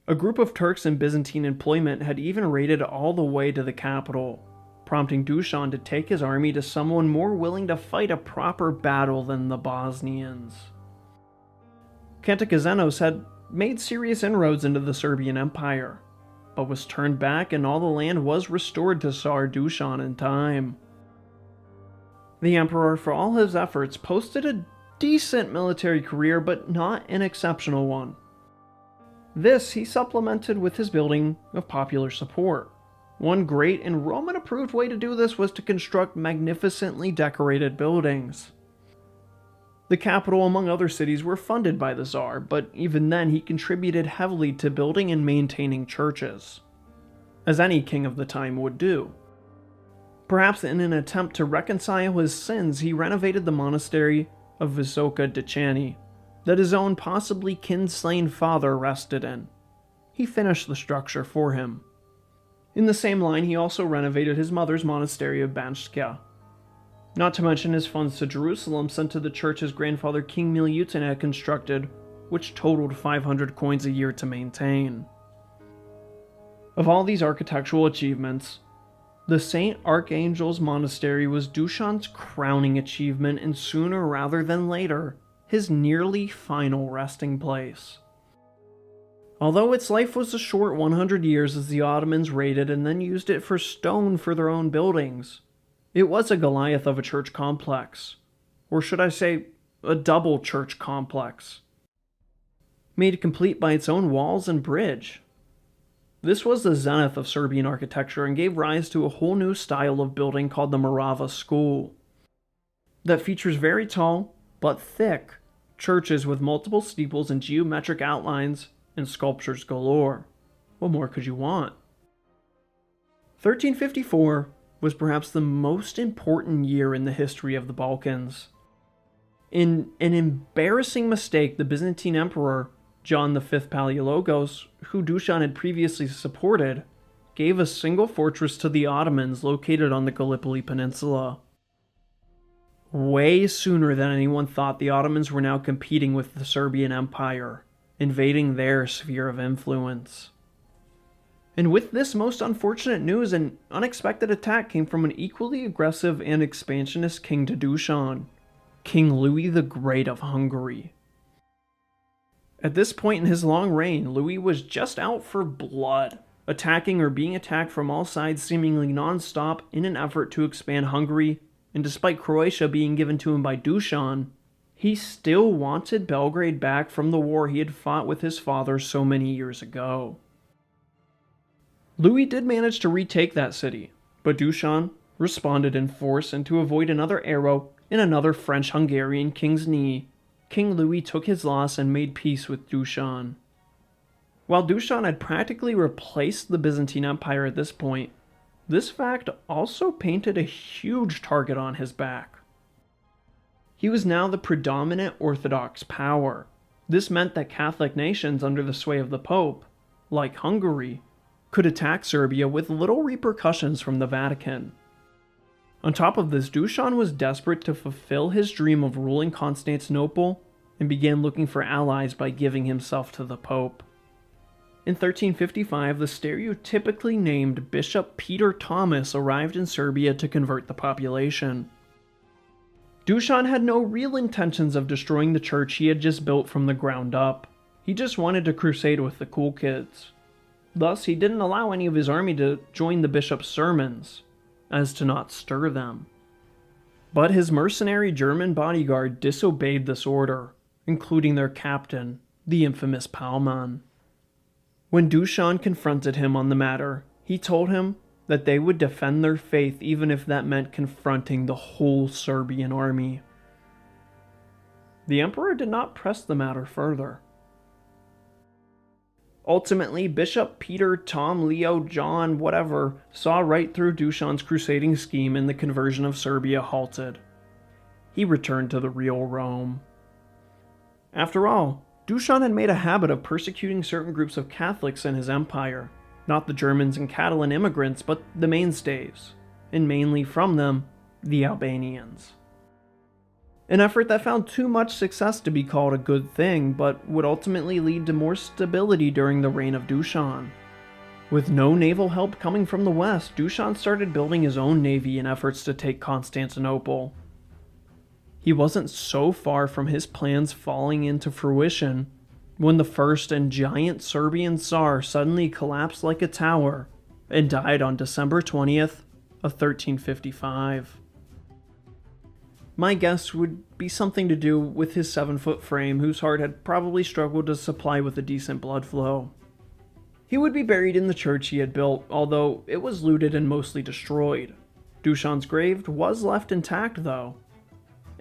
A group of Turks in Byzantine employment had even raided all the way to the capital, prompting Dusan to take his army to someone more willing to fight a proper battle than the Bosnians. Cantagezenos had made serious inroads into the Serbian Empire, but was turned back and all the land was restored to Tsar Dusan in time. The emperor, for all his efforts, posted a decent military career, but not an exceptional one. This he supplemented with his building of popular support. One great and Roman-approved way to do this was to construct magnificently decorated buildings. The capital, among other cities, were funded by the Tsar, but even then he contributed heavily to building and maintaining churches, as any king of the time would do. Perhaps in an attempt to reconcile his sins, he renovated the monastery of Visoka Decani, that his own possibly kin-slain father rested in. He finished the structure for him. In the same line, he also renovated his mother's monastery of Banjska. Not to mention his funds to Jerusalem sent to the church his grandfather King Milutin had constructed, which totaled 500 coins a year to maintain. Of all these architectural achievements, the St. Archangel's Monastery was Dusan's crowning achievement and sooner rather than later, his nearly final resting place. Although its life was a short 100 years as the Ottomans raided and then used it for stone for their own buildings, it was a Goliath of a church complex. Or should I say, a double church complex. Made complete by its own walls and bridge. This was the zenith of Serbian architecture and gave rise to a whole new style of building called the Morava School, that features very tall, but thick, churches with multiple steeples and geometric outlines and sculptures galore. What more could you want? 1354 was perhaps the most important year in the history of the Balkans. In an embarrassing mistake, the Byzantine Emperor, John V Palaiologos, who Dusan had previously supported, gave a single fortress to the Ottomans located on the Gallipoli Peninsula. Way sooner than anyone thought, the Ottomans were now competing with the Serbian Empire, invading their sphere of influence. And with this most unfortunate news, an unexpected attack came from an equally aggressive and expansionist king to Dusan, King Louis the Great of Hungary. At this point in his long reign, Louis was just out for blood, attacking or being attacked from all sides seemingly non-stop in an effort to expand Hungary, and despite Croatia being given to him by Dusan, he still wanted Belgrade back from the war he had fought with his father so many years ago. Louis did manage to retake that city, but Dusan responded in force, and to avoid another arrow in another French-Hungarian king's knee, King Louis took his loss and made peace with Dusan. While Dusan had practically replaced the Byzantine Empire at this point, this fact also painted a huge target on his back. He was now the predominant Orthodox power. This meant that Catholic nations under the sway of the Pope, like Hungary, could attack Serbia with little repercussions from the Vatican. On top of this, Dusan was desperate to fulfill his dream of ruling Constantinople and began looking for allies by giving himself to the Pope. In 1355, the stereotypically named Bishop Peter Thomas arrived in Serbia to convert the population. Dusan had no real intentions of destroying the church he had just built from the ground up. He just wanted to crusade with the cool kids. Thus, he didn't allow any of his army to join the bishop's sermons, as to not stir them. But his mercenary German bodyguard disobeyed this order, including their captain, the infamous Palman. When Dusan confronted him on the matter, he told him that they would defend their faith even if that meant confronting the whole Serbian army. The emperor did not press the matter further. Ultimately, Bishop Peter, Tom, Leo, John, whatever, saw right through Dusan's crusading scheme, and the conversion of Serbia halted. He returned to the real Rome. After all, Dusan had made a habit of persecuting certain groups of Catholics in his empire, not the Germans and Catalan immigrants, but the mainstays, and mainly from them, the Albanians. An effort that found too much success to be called a good thing, but would ultimately lead to more stability during the reign of Dusan. With no naval help coming from the west, Dusan started building his own navy in efforts to take Constantinople. He wasn't so far from his plans falling into fruition when the first and giant Serbian Tsar suddenly collapsed like a tower and died on December 20th of 1355. My guess would be something to do with his 7-foot frame, whose heart had probably struggled to supply with a decent blood flow. He would be buried in the church he had built, although it was looted and mostly destroyed. Dusan's grave was left intact though,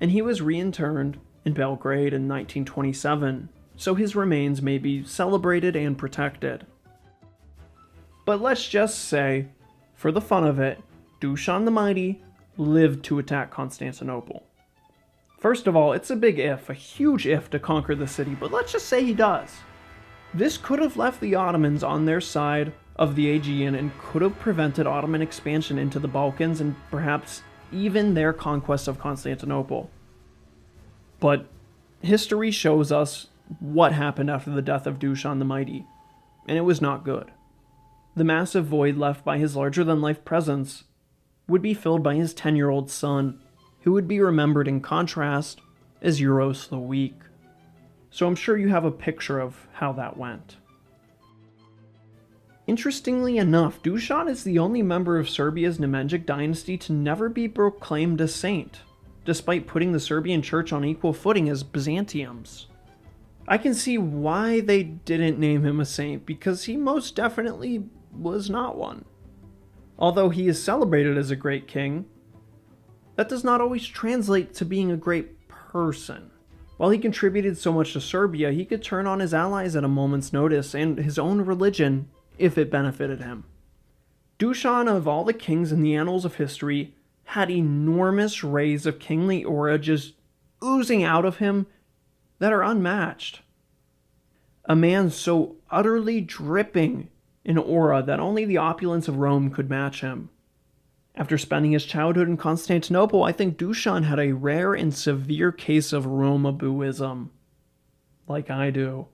and he was reinterred in Belgrade in 1927, so his remains may be celebrated and protected. But let's just say, for the fun of it, Dusan the Mighty lived to attack Constantinople. First of all, it's a big if, a huge if to conquer the city, but let's just say he does. This could have left the Ottomans on their side of the Aegean and could have prevented Ottoman expansion into the Balkans and perhaps even their conquest of Constantinople. But history shows us what happened after the death of Dusan the Mighty, and it was not good. The massive void left by his larger-than-life presence would be filled by his 10-year-old son, who would be remembered in contrast as Euros the Weak. So I'm sure you have a picture of how that went. Interestingly enough, Dusan is the only member of Serbia's Nemanjic dynasty to never be proclaimed a saint, despite putting the Serbian church on equal footing as Byzantium's. I can see why they didn't name him a saint, because he most definitely was not one. Although he is celebrated as a great king, that does not always translate to being a great person. While he contributed so much to Serbia, he could turn on his allies at a moment's notice and his own religion if it benefited him. Dusan, of all the kings in the annals of history, had enormous rays of kingly aura just oozing out of him that are unmatched. A man so utterly dripping an aura that only the opulence of Rome could match him. After spending his childhood in Constantinople, I think Dusan had a rare and severe case of Romabuism, like I do.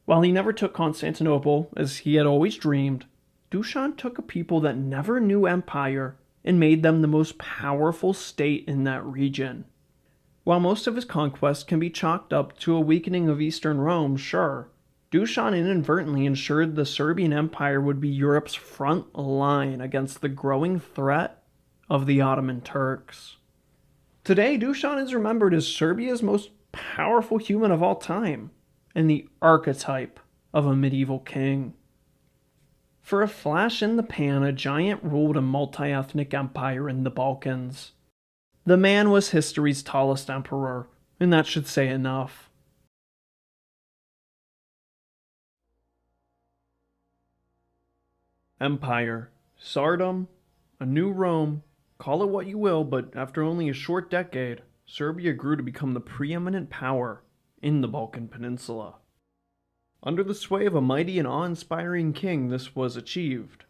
While he never took Constantinople, as he had always dreamed, Dusan took a people that never knew empire and made them the most powerful state in that region. While most of his conquests can be chalked up to a weakening of Eastern Rome, sure, Dusan inadvertently ensured the Serbian Empire would be Europe's front line against the growing threat of the Ottoman Turks. Today, Dusan is remembered as Serbia's most powerful human of all time, and the archetype of a medieval king. For a flash in the pan, a giant ruled a multi-ethnic empire in the Balkans. The man was history's tallest emperor, and that should say enough. Empire, Tsardom, a new Rome, call it what you will, but after only a short decade, Serbia grew to become the preeminent power in the Balkan Peninsula. Under the sway of a mighty and awe-inspiring king, this was achieved.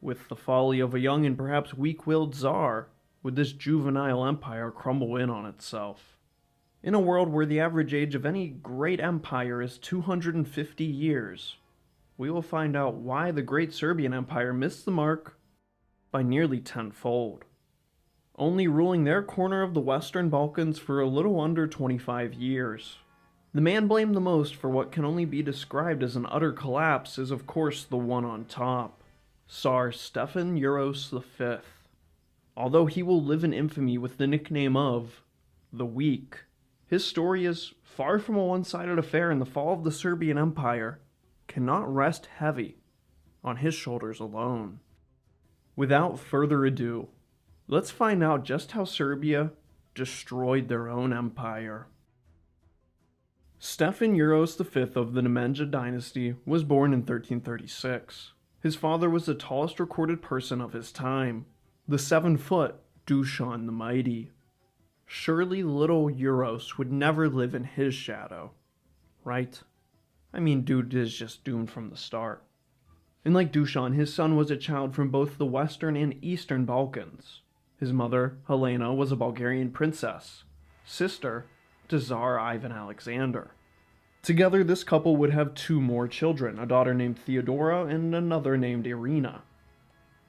With the folly of a young and perhaps weak-willed czar, would this juvenile empire crumble in on itself. In a world where the average age of any great empire is 250 years, we will find out why the great Serbian Empire missed the mark by nearly tenfold, only ruling their corner of the Western Balkans for a little under 25 years. The man blamed the most for what can only be described as an utter collapse is of course the one on top, Tsar Stefan Uros V. Although he will live in infamy with the nickname of the Weak, his story is far from a one-sided affair, and the fall of the Serbian Empire cannot rest heavy on his shoulders alone. Without further ado, let's find out just how Serbia destroyed their own empire. Stefan Uros V of the Nemanjic dynasty was born in 1336. His father was the tallest recorded person of his time, the 7-foot Dusan the Mighty. Surely little Uros would never live in his shadow, right? I mean, dude is just doomed from the start. And like Dusan, his son was a child from both the Western and Eastern Balkans. His mother, Helena, was a Bulgarian princess, sister to Tsar Ivan Alexander. Together, this couple would have 2 more children, a daughter named Theodora and another named Irina.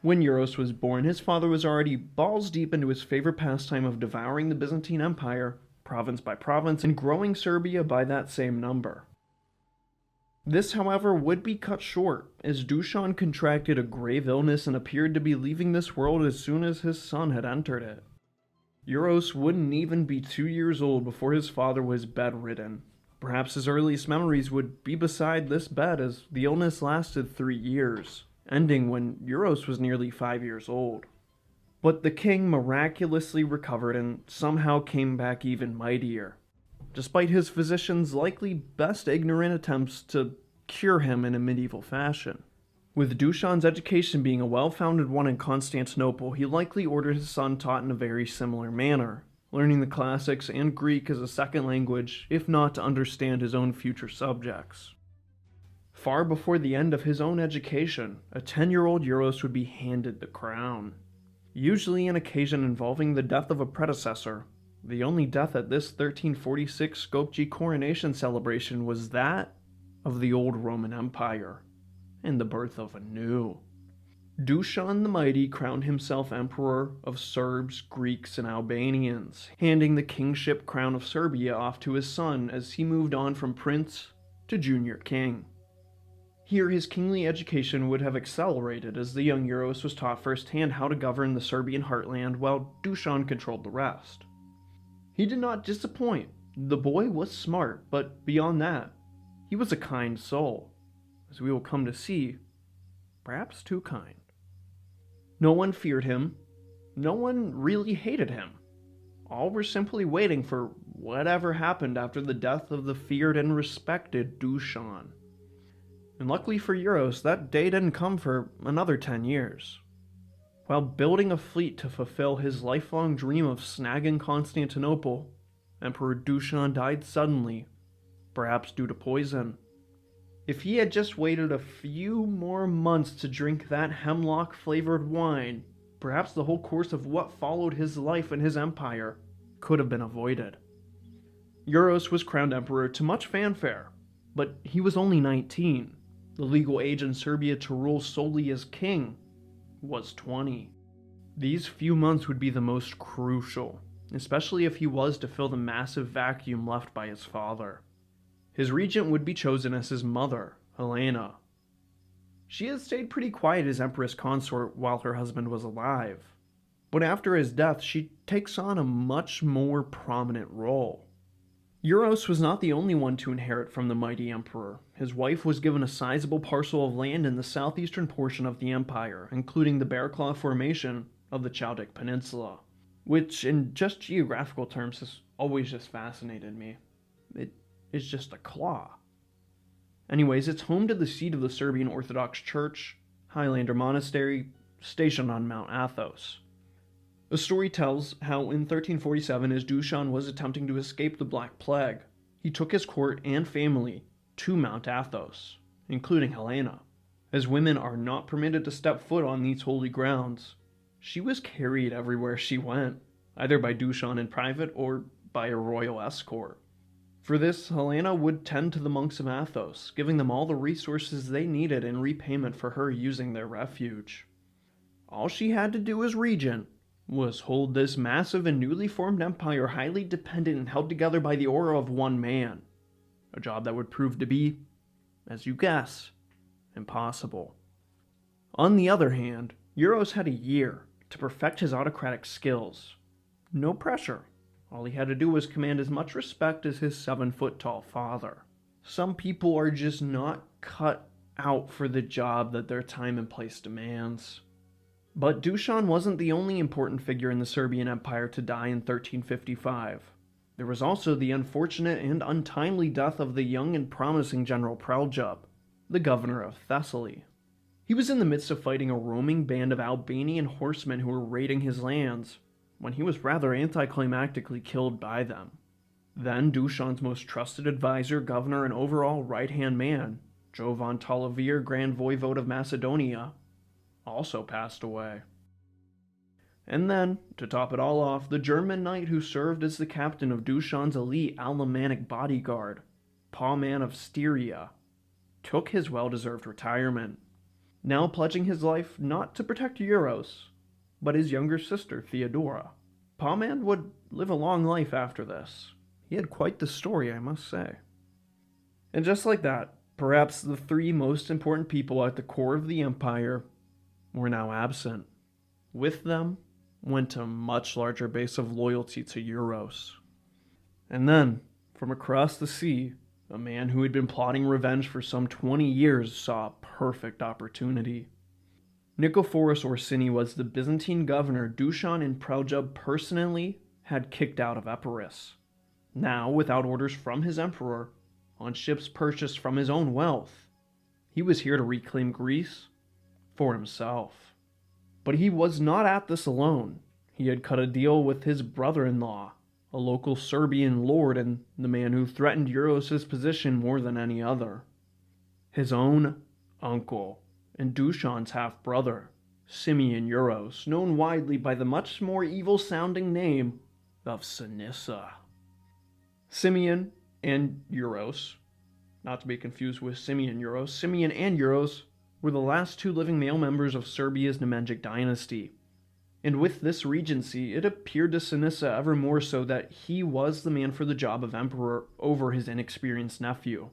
When Uros was born, his father was already balls deep into his favorite pastime of devouring the Byzantine Empire, province by province, and growing Serbia by that same number. This, however, would be cut short, as Dusan contracted a grave illness and appeared to be leaving this world as soon as his son had entered it. Uros wouldn't even be 2 years old before his father was bedridden. Perhaps his earliest memories would be beside this bed, as the illness lasted 3 years, ending when Uros was nearly 5 years old. But the king miraculously recovered and somehow came back even mightier, despite his physicians' likely best ignorant attempts to cure him in a medieval fashion. With Dusan's education being a well-founded one in Constantinople, he likely ordered his son taught in a very similar manner, learning the classics and Greek as a second language, if not to understand his own future subjects. Far before the end of his own education, a 10-year-old Uros would be handed the crown. Usually an occasion involving the death of a predecessor, the only death at this 1346 Skopje coronation celebration was that of the old Roman Empire, and the birth of a new. Dusan the Mighty crowned himself emperor of Serbs, Greeks, and Albanians, handing the kingship crown of Serbia off to his son as he moved on from prince to junior king. Here his kingly education would have accelerated, as the young Uros was taught firsthand how to govern the Serbian heartland while Dusan controlled the rest. He did not disappoint. The boy was smart, but beyond that, he was a kind soul, as we will come to see, perhaps too kind. No one feared him. No one really hated him. All were simply waiting for whatever happened after the death of the feared and respected Dusan. And luckily for Uros, that day didn't come for another 10 years. While building a fleet to fulfill his lifelong dream of snagging Constantinople, Emperor Dusan died suddenly, perhaps due to poison. If he had just waited a few more months to drink that hemlock-flavored wine, perhaps the whole course of what followed his life and his empire could have been avoided. Euros was crowned emperor to much fanfare, but he was only 19. The legal age in Serbia to rule solely as king was 20. These few months would be the most crucial, especially if he was to fill the massive vacuum left by his father. His regent would be chosen as his mother, Helena. She had stayed pretty quiet as empress consort while her husband was alive, but after his death she takes on a much more prominent role. Euros was not the only one to inherit from the mighty emperor. His wife was given a sizable parcel of land in the southeastern portion of the empire, including the Bear Claw Formation of the Chaldaic Peninsula, which in just geographical terms has always just fascinated me. It is just a claw. Anyways, it's home to the seat of the Serbian Orthodox Church, Highlander Monastery, stationed on Mount Athos. A story tells how in 1347, as Dusan was attempting to escape the Black Plague, he took his court and family to Mount Athos, including Helena. As women are not permitted to step foot on these holy grounds, she was carried everywhere she went, either by Dusan in private or by a royal escort. For this, Helena would tend to the monks of Athos, giving them all the resources they needed in repayment for her using their refuge. All she had to do as regent was hold this massive and newly formed empire highly dependent and held together by the aura of one man, a job that would prove to be, as you guess, impossible. On the other hand, Euros had a year to perfect his autocratic skills. No pressure. All he had to do was command as much respect as his 7-foot-tall father. Some people are just not cut out for the job that their time and place demands. But Dusan wasn't the only important figure in the Serbian Empire to die in 1355. There was also the unfortunate and untimely death of the young and promising General Preljub, the governor of Thessaly. He was in the midst of fighting a roaming band of Albanian horsemen who were raiding his lands, when he was rather anticlimactically killed by them. Then Dusan's most trusted advisor, governor, and overall right-hand man, Jovan Talavir, Grand Voivode of Macedonia, also passed away. And then, to top it all off, the German knight who served as the captain of Dusan's elite Alemannic bodyguard, Pawman of Styria, took his well-deserved retirement, now pledging his life not to protect Euros, but his younger sister, Theodora. Pawman would live a long life after this. He had quite the story, I must say. And just like that, perhaps the three most important people at the core of the empire were now absent. With them went a much larger base of loyalty to Euros. And then, from across the sea, a man who had been plotting revenge for some 20 years saw a perfect opportunity. Nikephoros Orsini was the Byzantine governor Dusan and Preljub personally had kicked out of Epirus. Now, without orders from his emperor, on ships purchased from his own wealth, he was here to reclaim Greece for himself. But he was not at this alone. He had cut a deal with his brother-in-law, a local Serbian lord and the man who threatened Euros' position more than any other. His own uncle and Dusan's half-brother, Simeon Euros, known widely by the much more evil-sounding name of Sinissa. Simeon and Euros, not to be confused with Simeon Euros, Simeon and Euros were the last two living male members of Serbia's Nemanjic dynasty. And with this regency, it appeared to Sinissa ever more so that he was the man for the job of emperor over his inexperienced nephew.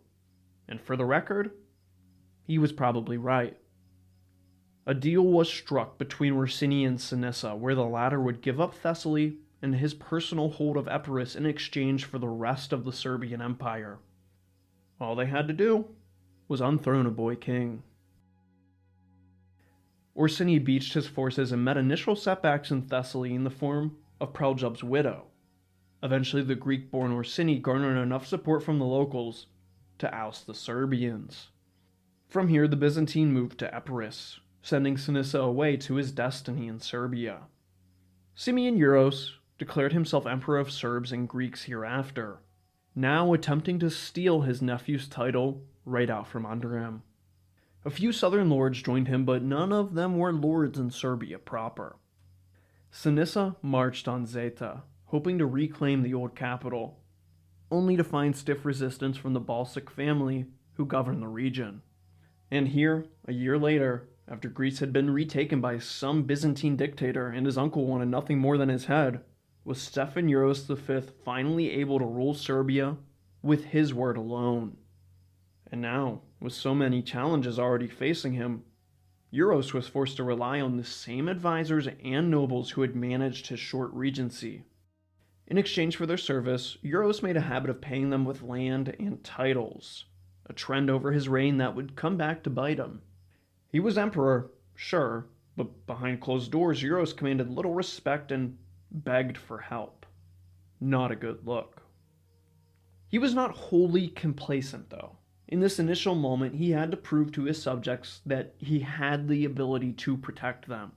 And for the record, he was probably right. A deal was struck between Orsini and Sinissa, where the latter would give up Thessaly and his personal hold of Epirus in exchange for the rest of the Serbian Empire. All they had to do was unthrone a boy king. Orsini beached his forces and met initial setbacks in Thessaly in the form of Preljub's widow. Eventually, the Greek-born Orsini garnered enough support from the locals to oust the Serbians. From here, the Byzantine moved to Epirus, sending Sinissa away to his destiny in Serbia. Simeon Euros declared himself emperor of Serbs and Greeks hereafter, now attempting to steal his nephew's title right out from under him. A few southern lords joined him, but none of them were lords in Serbia proper. Sinisa marched on Zeta, hoping to reclaim the old capital, only to find stiff resistance from the Balsic family who governed the region. And here, a year later, after Greece had been retaken by some Byzantine dictator and his uncle wanted nothing more than his head, was Stefan Euros V finally able to rule Serbia with his word alone. And now, with so many challenges already facing him, Euros was forced to rely on the same advisors and nobles who had managed his short regency. In exchange for their service, Euros made a habit of paying them with land and titles, a trend over his reign that would come back to bite him. He was emperor, sure, but behind closed doors, Euros commanded little respect and begged for help. Not a good look. He was not wholly complacent, though. In this initial moment, he had to prove to his subjects that he had the ability to protect them.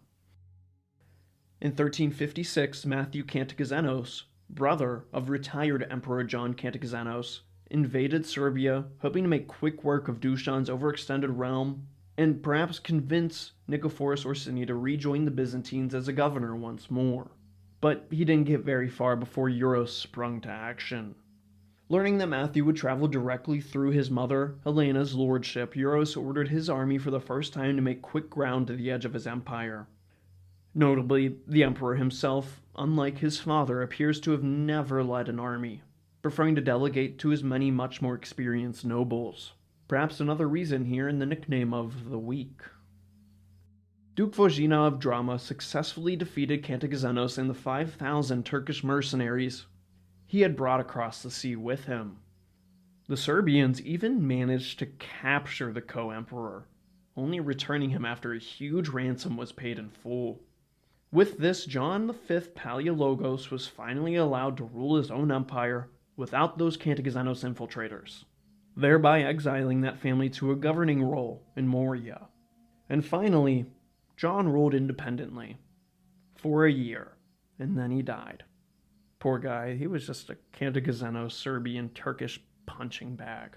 In 1356, Matthew Kantakizenos, brother of retired Emperor John Kantakizenos, invaded Serbia, hoping to make quick work of Dusan's overextended realm and perhaps convince Nicephorus Orsini to rejoin the Byzantines as a governor once more. But he didn't get very far before Euros sprung to action. Learning that Matthew would travel directly through his mother, Helena's lordship, Euros ordered his army for the first time to make quick ground to the edge of his empire. Notably, the emperor himself, unlike his father, appears to have never led an army, preferring to delegate to his many much more experienced nobles. Perhaps another reason here in the nickname of the Weak. Duke Vojina of Drama successfully defeated Kantakizenos and the 5,000 Turkish mercenaries he had brought across the sea with him. The Serbians even managed to capture the co-emperor, only returning him after a huge ransom was paid in full. With this, John V Palaiologos was finally allowed to rule his own empire without those Kantakizenos infiltrators, thereby exiling that family to a governing role in Moria. And finally, John ruled independently for a year, and then he died. Poor guy, he was just a Kantakizenos Serbian Turkish punching bag.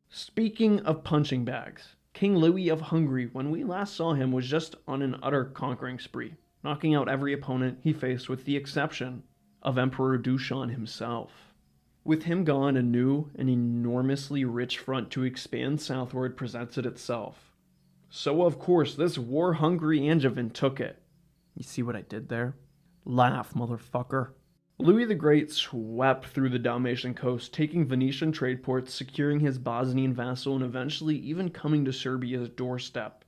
Speaking of punching bags, King Louis of Hungary, when we last saw him, was just on an utter conquering spree, knocking out every opponent he faced with the exception of Emperor Dusan himself. With him gone, a new and enormously rich front to expand southward presented itself. So of course, this war-hungry Angevin took it. You see what I did there? Laugh, motherfucker. Louis the Great swept through the Dalmatian coast, taking Venetian trade ports, securing his Bosnian vassal, and eventually even coming to Serbia's doorstep,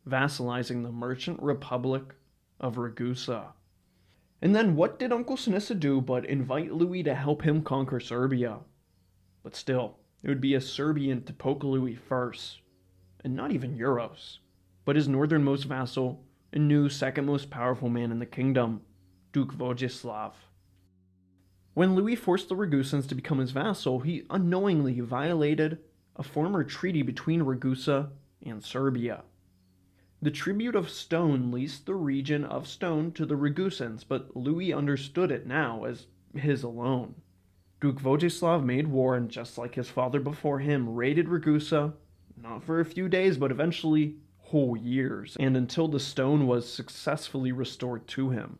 vassalizing the merchant republic of Ragusa. And then what did Uncle Sinisa do but invite Louis to help him conquer Serbia? But still, it would be a Serbian to poke Louis first, and not even Euros, but his northernmost vassal and new second most powerful man in the kingdom, Duke Vojislav. When Louis forced the Ragusans to become his vassal, he unknowingly violated a former treaty between Ragusa and Serbia. The tribute of stone leased the region of stone to the Ragusans, but Louis understood it now as his alone. Duke Vojislav made war and, just like his father before him, raided Ragusa, not for a few days, but eventually whole years, and until the stone was successfully restored to him.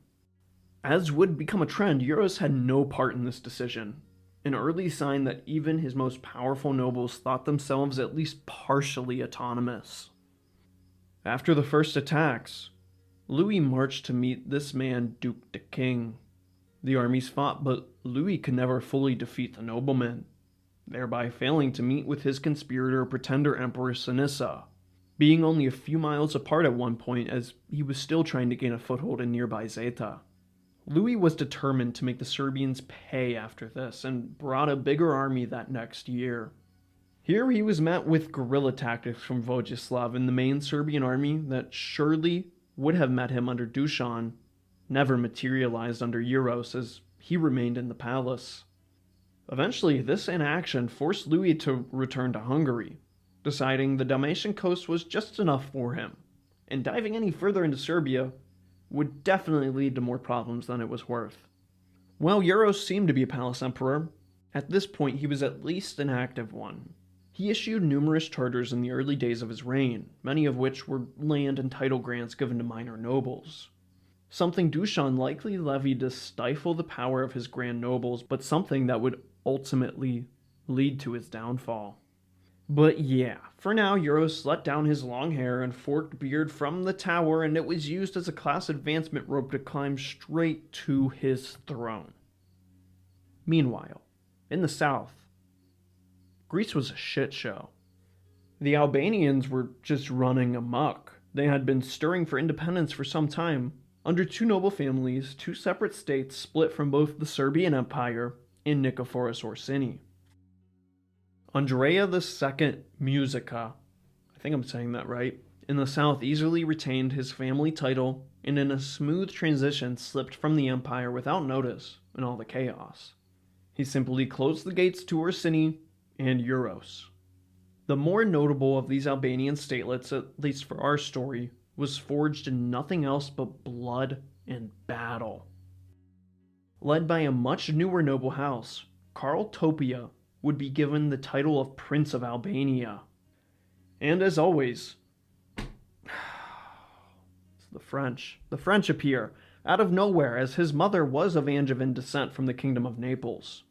As would become a trend, Euros had no part in this decision, an early sign that even his most powerful nobles thought themselves at least partially autonomous. After the first attacks, Louis marched to meet this man, Duke the King. The armies fought, but Louis could never fully defeat the nobleman, thereby failing to meet with his conspirator pretender Emperor Sinisa, being only a few miles apart at one point as he was still trying to gain a foothold in nearby Zeta. Louis was determined to make the Serbians pay after this and brought a bigger army that next year. Here he was met with guerrilla tactics from Vojislav, and the main Serbian army that surely would have met him under Dusan never materialized under Euros as he remained in the palace. Eventually, this inaction forced Louis to return to Hungary, deciding the Dalmatian coast was just enough for him, and diving any further into Serbia would definitely lead to more problems than it was worth. While Euros seemed to be a palace emperor, at this point he was at least an active one. He issued numerous charters in the early days of his reign, many of which were land and title grants given to minor nobles. Something Dusan likely levied to stifle the power of his grand nobles, but something that would ultimately lead to his downfall. But yeah, for now, Euros let down his long hair and forked beard from the tower, and it was used as a class advancement rope to climb straight to his throne. Meanwhile, in the south, Greece was a shit show. The Albanians were just running amok. They had been stirring for independence for some time, under two noble families, two separate states split from both the Serbian Empire and Nicephorus Orsini. Andrea II Musica, I think I'm saying that right, in the south easily retained his family title and in a smooth transition slipped from the empire without notice in all the chaos. He simply closed the gates to Orsini and Euros. The more notable of these Albanian statelets, at least for our story, was forged in nothing else but blood and battle. Led by a much newer noble house, Karl Topia would be given the title of Prince of Albania. And as always, it's the French. The French appear, out of nowhere, as his mother was of Angevin descent from the Kingdom of Naples.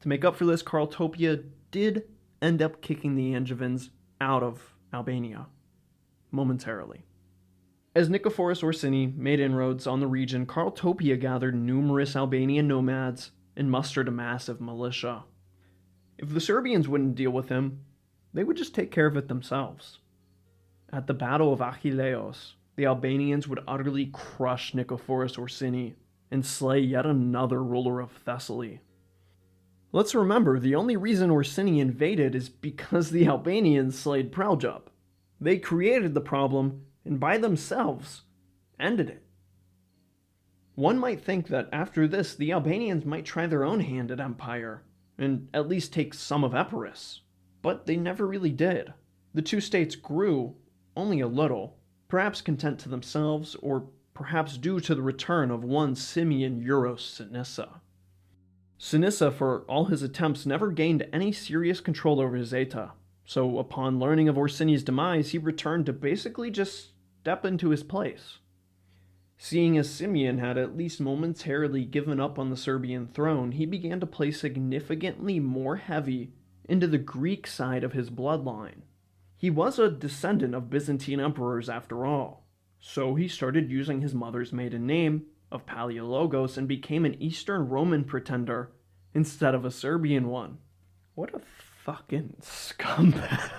To make up for this, Karl Topia did end up kicking the Angevins out of Albania, momentarily. As Nicephorus Orsini made inroads on the region, Karl Topia gathered numerous Albanian nomads and mustered a massive militia. If the Serbians wouldn't deal with him, they would just take care of it themselves. At the Battle of Achilles, the Albanians would utterly crush Nicephorus Orsini and slay yet another ruler of Thessaly. Let's remember, the only reason Orsini invaded is because the Albanians slayed Preljub. They created the problem, and by themselves, ended it. One might think that after this, the Albanians might try their own hand at empire, and at least take some of Epirus. But they never really did. The two states grew, only a little, perhaps content to themselves, or perhaps due to the return of one Simeon Euros Sinissa. Sinissa, for all his attempts, never gained any serious control over his Eta, so upon learning of Orsini's demise, he returned to basically just step into his place. Seeing as Simeon had at least momentarily given up on the Serbian throne, he began to play significantly more heavy into the Greek side of his bloodline. He was a descendant of Byzantine emperors after all, so he started using his mother's maiden name of Paleologos and became an Eastern Roman pretender instead of a Serbian one. What a fucking scumbag.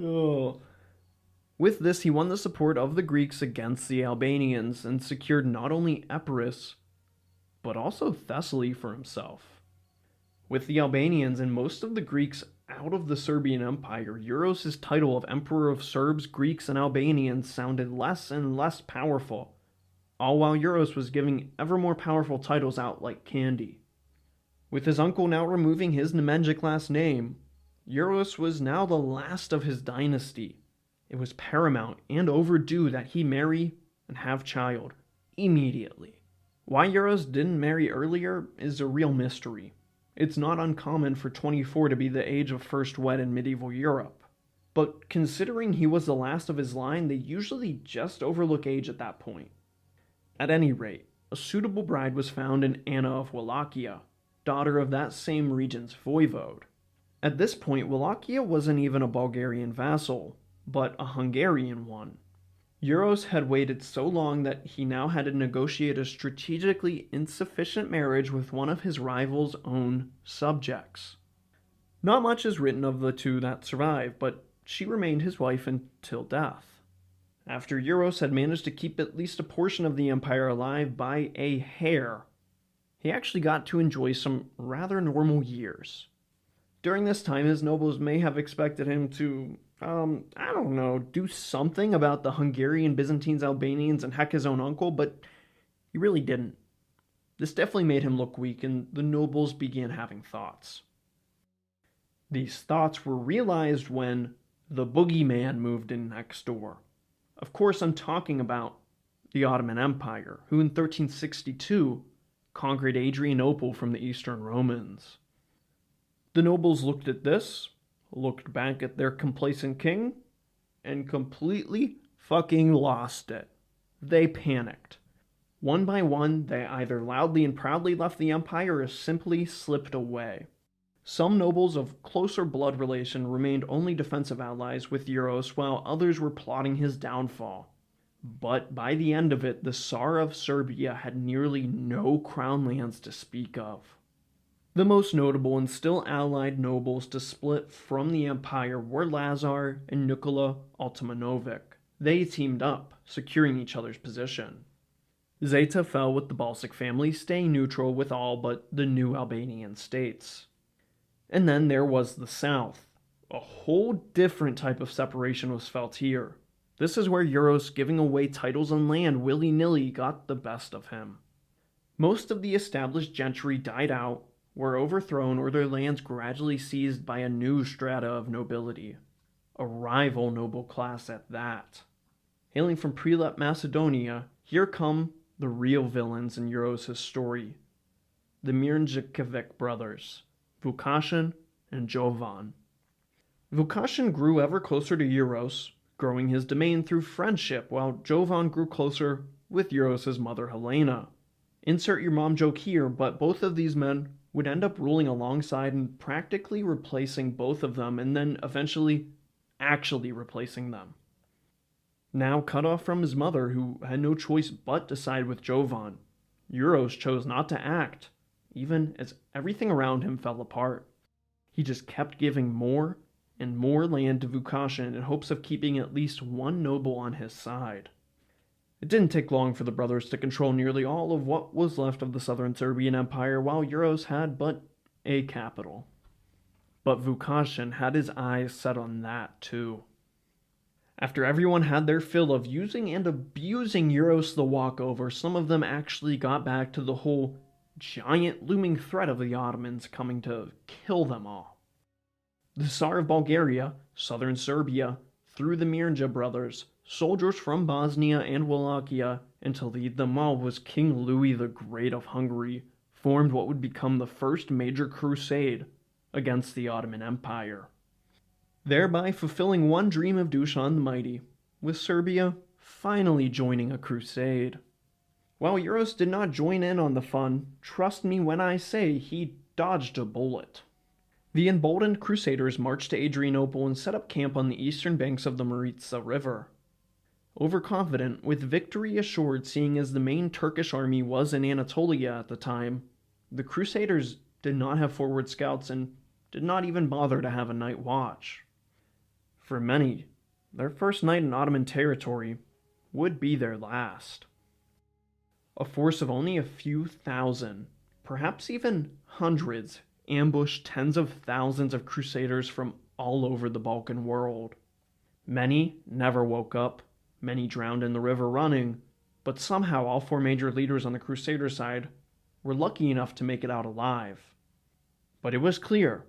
Oh. With this, he won the support of the Greeks against the Albanians and secured not only Epirus, but also Thessaly for himself. With the Albanians and most of the Greeks out of the Serbian Empire, Euros' title of Emperor of Serbs, Greeks, and Albanians sounded less and less powerful, all while Euros was giving ever more powerful titles out like candy. With his uncle now removing his Nemenjic last name, Euros was now the last of his dynasty. It was paramount and overdue that he marry and have child immediately. Why Euros didn't marry earlier is a real mystery. It's not uncommon for 24 to be the age of first wed in medieval Europe. But considering he was the last of his line, they usually just overlook age at that point. At any rate, a suitable bride was found in Anna of Wallachia, daughter of that same region's voivode. At this point, Wallachia wasn't even a Bulgarian vassal, but a Hungarian one. Euros had waited so long that he now had to negotiate a strategically insufficient marriage with one of his rival's own subjects. Not much is written of the two that survived, but she remained his wife until death. After Euros had managed to keep at least a portion of the empire alive by a hair, he actually got to enjoy some rather normal years. During this time, his nobles may have expected him to, do something about the Hungarian, Byzantines, Albanians, and heck his own uncle, but he really didn't. This definitely made him look weak, and the nobles began having thoughts. These thoughts were realized when the boogeyman moved in next door. Of course, I'm talking about the Ottoman Empire, who in 1362 conquered Adrianople from the Eastern Romans. The nobles looked at this, looked back at their complacent king, and completely fucking lost it. They panicked. One by one, they either loudly and proudly left the empire or simply slipped away. Some nobles of closer blood relation remained only defensive allies with Euros, while others were plotting his downfall. But by the end of it, the Tsar of Serbia had nearly no crown lands to speak of. The most notable and still allied nobles to split from the empire were Lazar and Nikola Altimanovic. They teamed up, securing each other's position. Zeta fell with the Balsic family, staying neutral with all but the new Albanian states. And then there was the south. A whole different type of separation was felt here. This is where Euros giving away titles and land willy-nilly got the best of him. Most of the established gentry died out, were overthrown, or their lands gradually seized by a new strata of nobility. A rival noble class at that. Hailing from Prelep Macedonia, here come the real villains in Euros' story. The Mirnjikovic brothers, Vukašin and Jovan. Vukašin grew ever closer to Euros, growing his domain through friendship, while Jovan grew closer with Euros' mother Helena. Insert your mom joke here, but both of these men would end up ruling alongside and practically replacing both of them, and then eventually actually replacing them. Now cut off from his mother, who had no choice but to side with Jovan, Euros chose not to act, even as everything around him fell apart. He just kept giving more and more land to Vukašin in hopes of keeping at least one noble on his side. It didn't take long for the brothers to control nearly all of what was left of the southern Serbian Empire, while Euros had but a capital. But Vukašin had his eyes set on that too. After everyone had their fill of using and abusing Euros the walkover, some of them actually got back to the whole giant looming threat of the Ottomans coming to kill them all. The Tsar of Bulgaria, southern Serbia, through the Mirnja brothers, soldiers from Bosnia and Wallachia, and to lead them all was King Louis the Great of Hungary, formed what would become the first major crusade against the Ottoman Empire, thereby fulfilling one dream of Dusan the Mighty, with Serbia finally joining a crusade. While Euros did not join in on the fun, trust me when I say he dodged a bullet. The emboldened crusaders marched to Adrianople and set up camp on the eastern banks of the Maritsa River. Overconfident, with victory assured seeing as the main Turkish army was in Anatolia at the time, the crusaders did not have forward scouts and did not even bother to have a night watch. For many, their first night in Ottoman territory would be their last. A force of only a few thousand, perhaps even hundreds, ambushed tens of thousands of crusaders from all over the Balkan world. Many never woke up, many drowned in the river running, but somehow all four major leaders on the crusader side were lucky enough to make it out alive. But it was clear,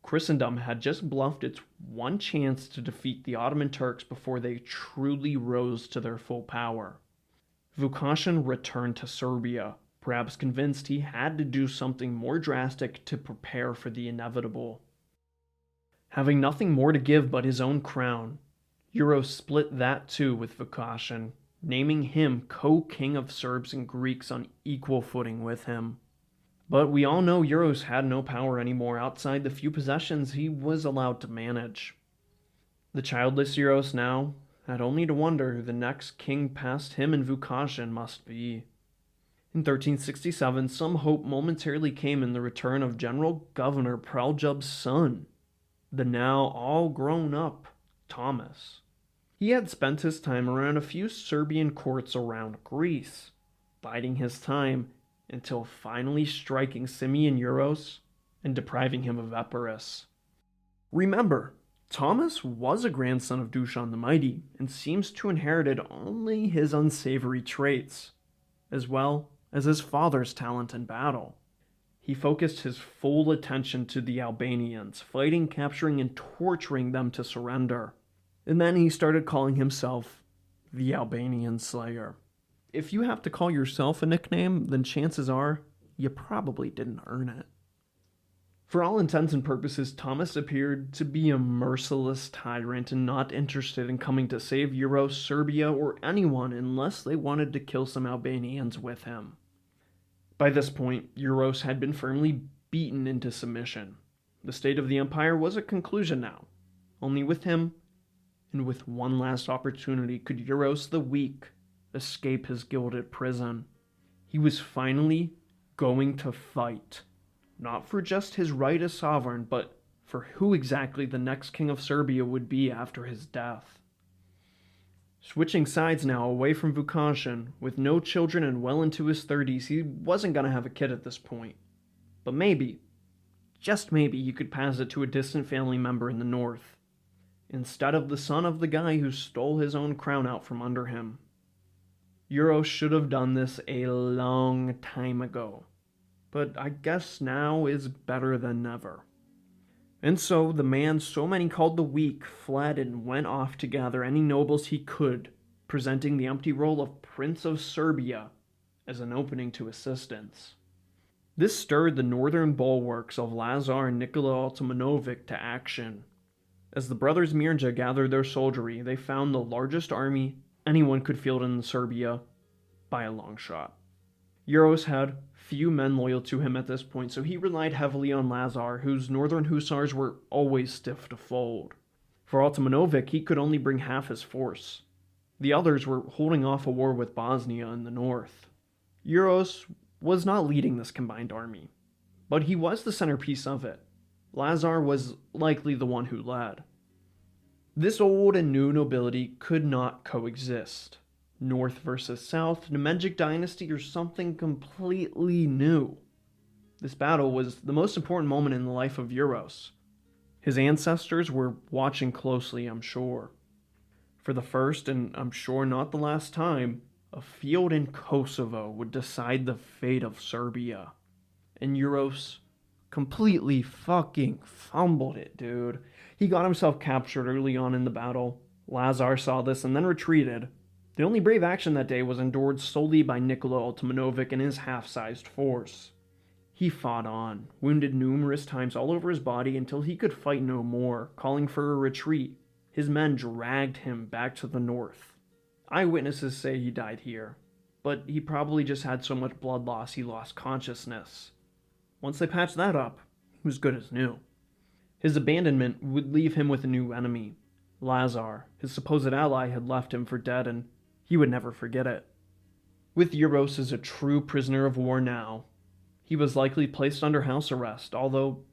Christendom had just bluffed its one chance to defeat the Ottoman Turks before they truly rose to their full power. Vukašin returned to Serbia, perhaps convinced he had to do something more drastic to prepare for the inevitable. Having nothing more to give but his own crown, Euros split that too with Vukašin, naming him co-king of Serbs and Greeks on equal footing with him. But we all know Euros had no power anymore outside the few possessions he was allowed to manage. The childless Euros now had only to wonder who the next king past him and Vukašin must be. In 1367, some hope momentarily came in the return of General Governor Preljub's son, the now all grown up Thomas. He had spent his time around a few Serbian courts around Greece, biding his time until finally striking Simeon Euros and depriving him of Epirus. Remember, Thomas was a grandson of Dusan the Mighty and seems to inherited only his unsavory traits, as well as his father's talent in battle. He focused his full attention to the Albanians, fighting, capturing, and torturing them to surrender. And then he started calling himself the Albanian Slayer. If you have to call yourself a nickname, then chances are you probably didn't earn it. For all intents and purposes, Thomas appeared to be a merciless tyrant and not interested in coming to save Euros, Serbia, or anyone unless they wanted to kill some Albanians with him. By this point, Euros had been firmly beaten into submission. The state of the empire was at conclusion now. Only with him, and with one last opportunity, could Euros the Weak escape his gilded prison. He was finally going to fight. Not for just his right as sovereign, but for who exactly the next king of Serbia would be after his death. Switching sides now away from Vukašin, with no children and well into his 30s, he wasn't going to have a kid at this point. But maybe, just maybe, you could pass it to a distant family member in the north, instead of the son of the guy who stole his own crown out from under him. Euros should have done this a long time ago, but I guess now is better than never. And so the man so many called the Weak fled and went off to gather any nobles he could, presenting the empty role of Prince of Serbia as an opening to assistance. This stirred the northern bulwarks of Lazar and Nikola Ottomanovic to action. As the brothers Mirja gathered their soldiery, they found the largest army anyone could field in Serbia by a long shot. Euros had few men loyal to him at this point, so he relied heavily on Lazar, whose northern hussars were always stiff to fold. For Ottomanovic, he could only bring half his force. The others were holding off a war with Bosnia in the north. Euros was not leading this combined army, but he was the centerpiece of it. Lazar was likely the one who led. This old and new nobility could not coexist. North versus South, Nemanjic dynasty, or something completely new. This battle was the most important moment in the life of Euros. His ancestors were watching closely, I'm sure. For the first, and I'm sure not the last time, a field in Kosovo would decide the fate of Serbia. And Euros completely fucking fumbled it, dude. He got himself captured early on in the battle. Lazar saw this and then retreated. The only brave action that day was endured solely by Nikola Ottomanovic and his half-sized force. He fought on, wounded numerous times all over his body until he could fight no more, calling for a retreat. His men dragged him back to the north. Eyewitnesses say he died here, but he probably just had so much blood loss he lost consciousness. Once they patched that up, he was good as new. His abandonment would leave him with a new enemy. Lazar, his supposed ally, had left him for dead, and he would never forget it. With Euros as a true prisoner of war now, he was likely placed under house arrest, although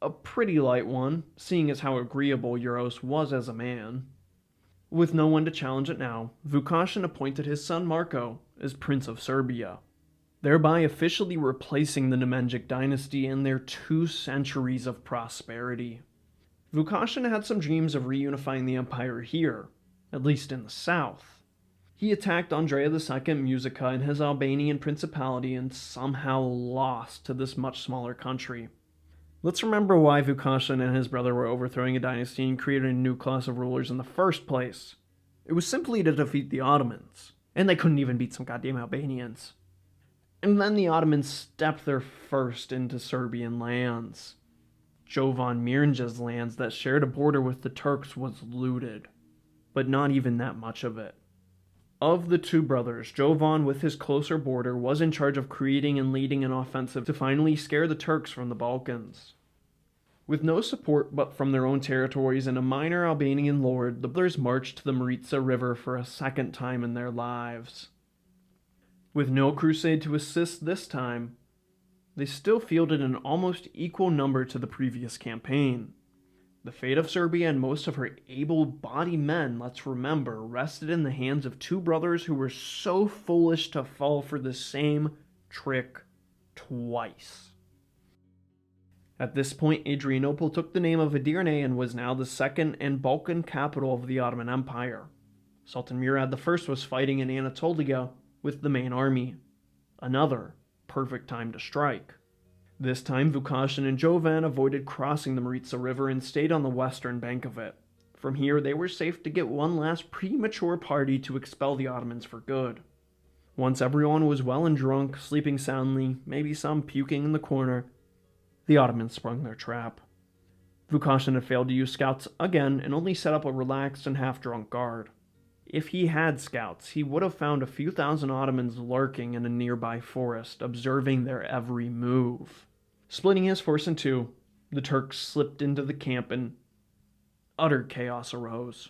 a pretty light one, seeing as how agreeable Euros was as a man. With no one to challenge it now, Vukašin appointed his son Marko as Prince of Serbia, thereby officially replacing the Nemanjic dynasty and their 2 centuries of prosperity. Vukašin had some dreams of reunifying the empire here, at least in the south. He attacked Andrea II Musica in his Albanian principality and somehow lost to this much smaller country. Let's remember why Vukašin and his brother were overthrowing a dynasty and creating a new class of rulers in the first place. It was simply to defeat the Ottomans, and they couldn't even beat some goddamn Albanians. And then the Ottomans stepped their first into Serbian lands. Jovan Mirnja's lands that shared a border with the Turks was looted, but not even that much of it. Of the 2 brothers, Jovan, with his closer border, was in charge of creating and leading an offensive to finally scare the Turks from the Balkans. With no support but from their own territories and a minor Albanian lord, the brothers marched to the Maritsa River for a second time in their lives. With no crusade to assist this time, they still fielded an almost equal number to the previous campaign. The fate of Serbia and most of her able-bodied men, let's remember, rested in the hands of 2 brothers who were so foolish to fall for the same trick twice. At this point, Adrianople took the name of Edirne and was now the second and Balkan capital of the Ottoman Empire. Sultan Murad I was fighting in Anatolia with the main army. Another perfect time to strike. This time, Vukašin and Jovan avoided crossing the Maritsa River and stayed on the western bank of it. From here, they were safe to get one last premature party to expel the Ottomans for good. Once everyone was well and drunk, sleeping soundly, maybe some puking in the corner, The Ottomans sprung their trap. Vukašin had failed to use scouts again and only set up a relaxed and half-drunk guard. If he had scouts, he would have found a few thousand Ottomans lurking in a nearby forest, observing their every move. Splitting his force in two, the Turks slipped into the camp and utter chaos arose.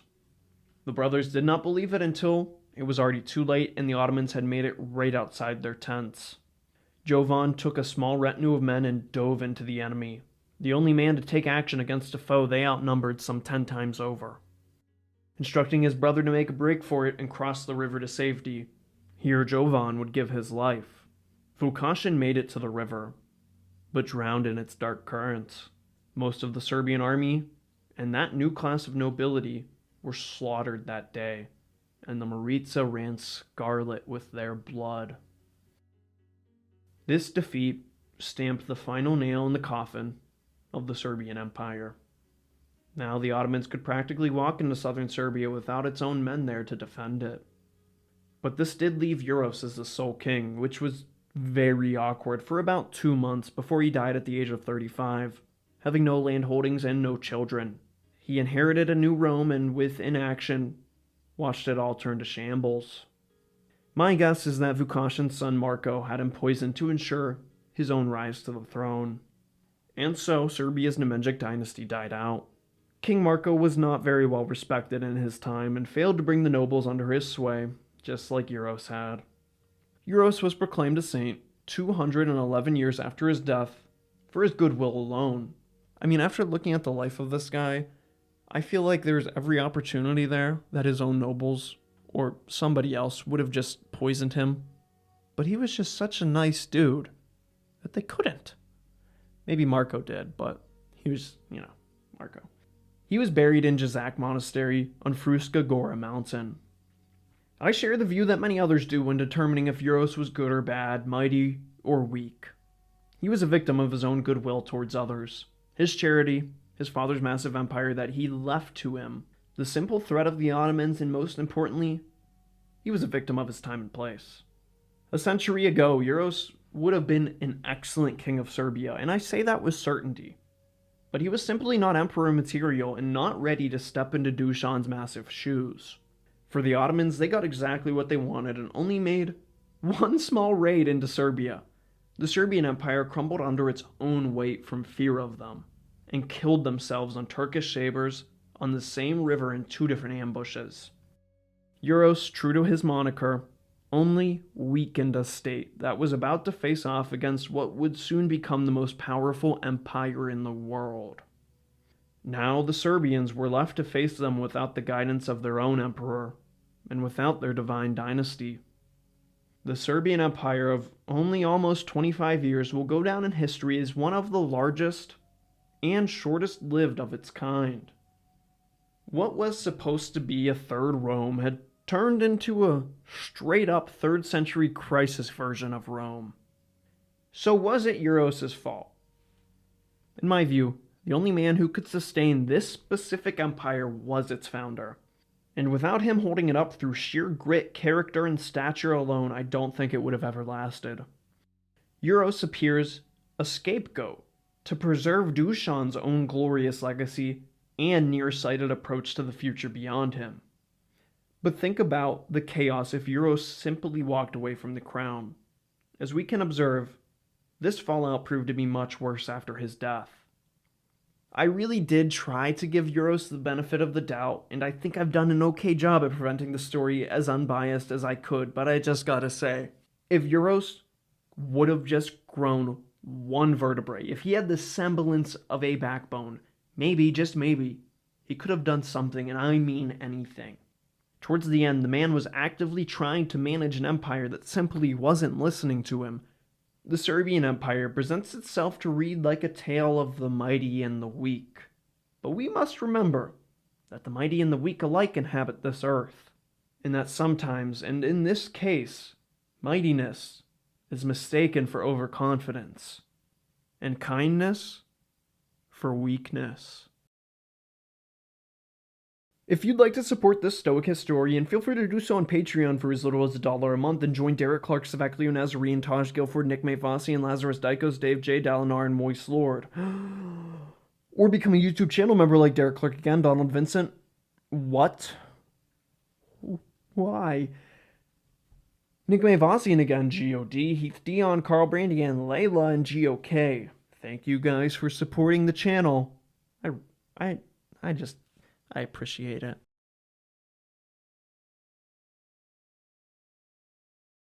The brothers did not believe it until it was already too late and the Ottomans had made it right outside their tents. Jovan took a small retinue of men and dove into the enemy, the only man to take action against a foe they outnumbered some 10 times over. Instructing his brother to make a break for it and cross the river to safety, here Jovan would give his life. Vukašin made it to the river, but drowned in its dark currents. Most of the Serbian army and that new class of nobility were slaughtered that day, and the Maritza ran scarlet with their blood. This defeat stamped the final nail in the coffin of the Serbian Empire. Now the Ottomans could practically walk into southern Serbia without its own men there to defend it. But this did leave Euros as the sole king, which was very awkward for about 2 months before he died at the age of 35, having no land holdings and no children. He inherited a new Rome and, with inaction, watched it all turn to shambles. My guess is that Vukašin's son Marko had him poisoned to ensure his own rise to the throne. And so Serbia's Nemanjic dynasty died out. King Marko was not very well respected in his time and failed to bring the nobles under his sway, just like Euros had. Euros was proclaimed a saint 211 years after his death for his goodwill alone. I mean, after looking at the life of this guy, I feel like there's every opportunity there that his own nobles or somebody else would have just poisoned him. But he was just such a nice dude that they couldn't. Maybe Marko did, but he was, Marko. He was buried in Jazak Monastery on Fruška Gora Mountain. I share the view that many others do when determining if Euros was good or bad, mighty or weak. He was a victim of his own goodwill towards others, his charity, his father's massive empire that he left to him, the simple threat of the Ottomans, and most importantly, he was a victim of his time and place. A century ago, Euros would have been an excellent king of Serbia, and I say that with certainty. But he was simply not emperor material and not ready to step into Dusan's massive shoes. For the Ottomans, they got exactly what they wanted and only made one small raid into Serbia. The Serbian Empire crumbled under its own weight from fear of them, and killed themselves on Turkish sabers on the same river in 2 different ambushes. Euros, true to his moniker, only weakened a state that was about to face off against what would soon become the most powerful empire in the world. Now the Serbians were left to face them without the guidance of their own emperor, and without their divine dynasty. The Serbian Empire of only almost 25 years will go down in history as one of the largest and shortest lived of its kind. What was supposed to be a third Rome had turned into a straight-up 3rd century crisis version of Rome. So was it Euros' fault? In my view, the only man who could sustain this specific empire was its founder. And without him holding it up through sheer grit, character, and stature alone, I don't think it would have ever lasted. Euros appears a scapegoat to preserve Dusan's own glorious legacy and nearsighted approach to the future beyond him. But think about the chaos if Euros simply walked away from the crown. As we can observe, this fallout proved to be much worse after his death. I really did try to give Euros the benefit of the doubt, and I think I've done an okay job at presenting the story as unbiased as I could, but I just gotta say, if Euros would have just grown one vertebrae, if he had the semblance of a backbone, maybe, just maybe, he could have done something, and I mean anything. Towards the end, the man was actively trying to manage an empire that simply wasn't listening to him. The Serbian Empire presents itself to read like a tale of the mighty and the weak. But we must remember that the mighty and the weak alike inhabit this earth, and that sometimes, and in this case, mightiness is mistaken for overconfidence, and kindness for weakness. If you'd like to support this stoic historian, feel free to do so on Patreon for as little as $1 a month and join Derek Clark, Saveclio Nazarene, Taj Guilford, Nick Mayfossi, and Lazarus Dykos, Dave J. Dalinar, and Moist Lord. Or become a YouTube channel member like Derek Clark again, Donald Vincent. What? Why? Nick Mayfossi and again, GOD, Heath Dion, Carl Brandy, and Layla, and GOK. Thank you guys for supporting the channel. I appreciate it.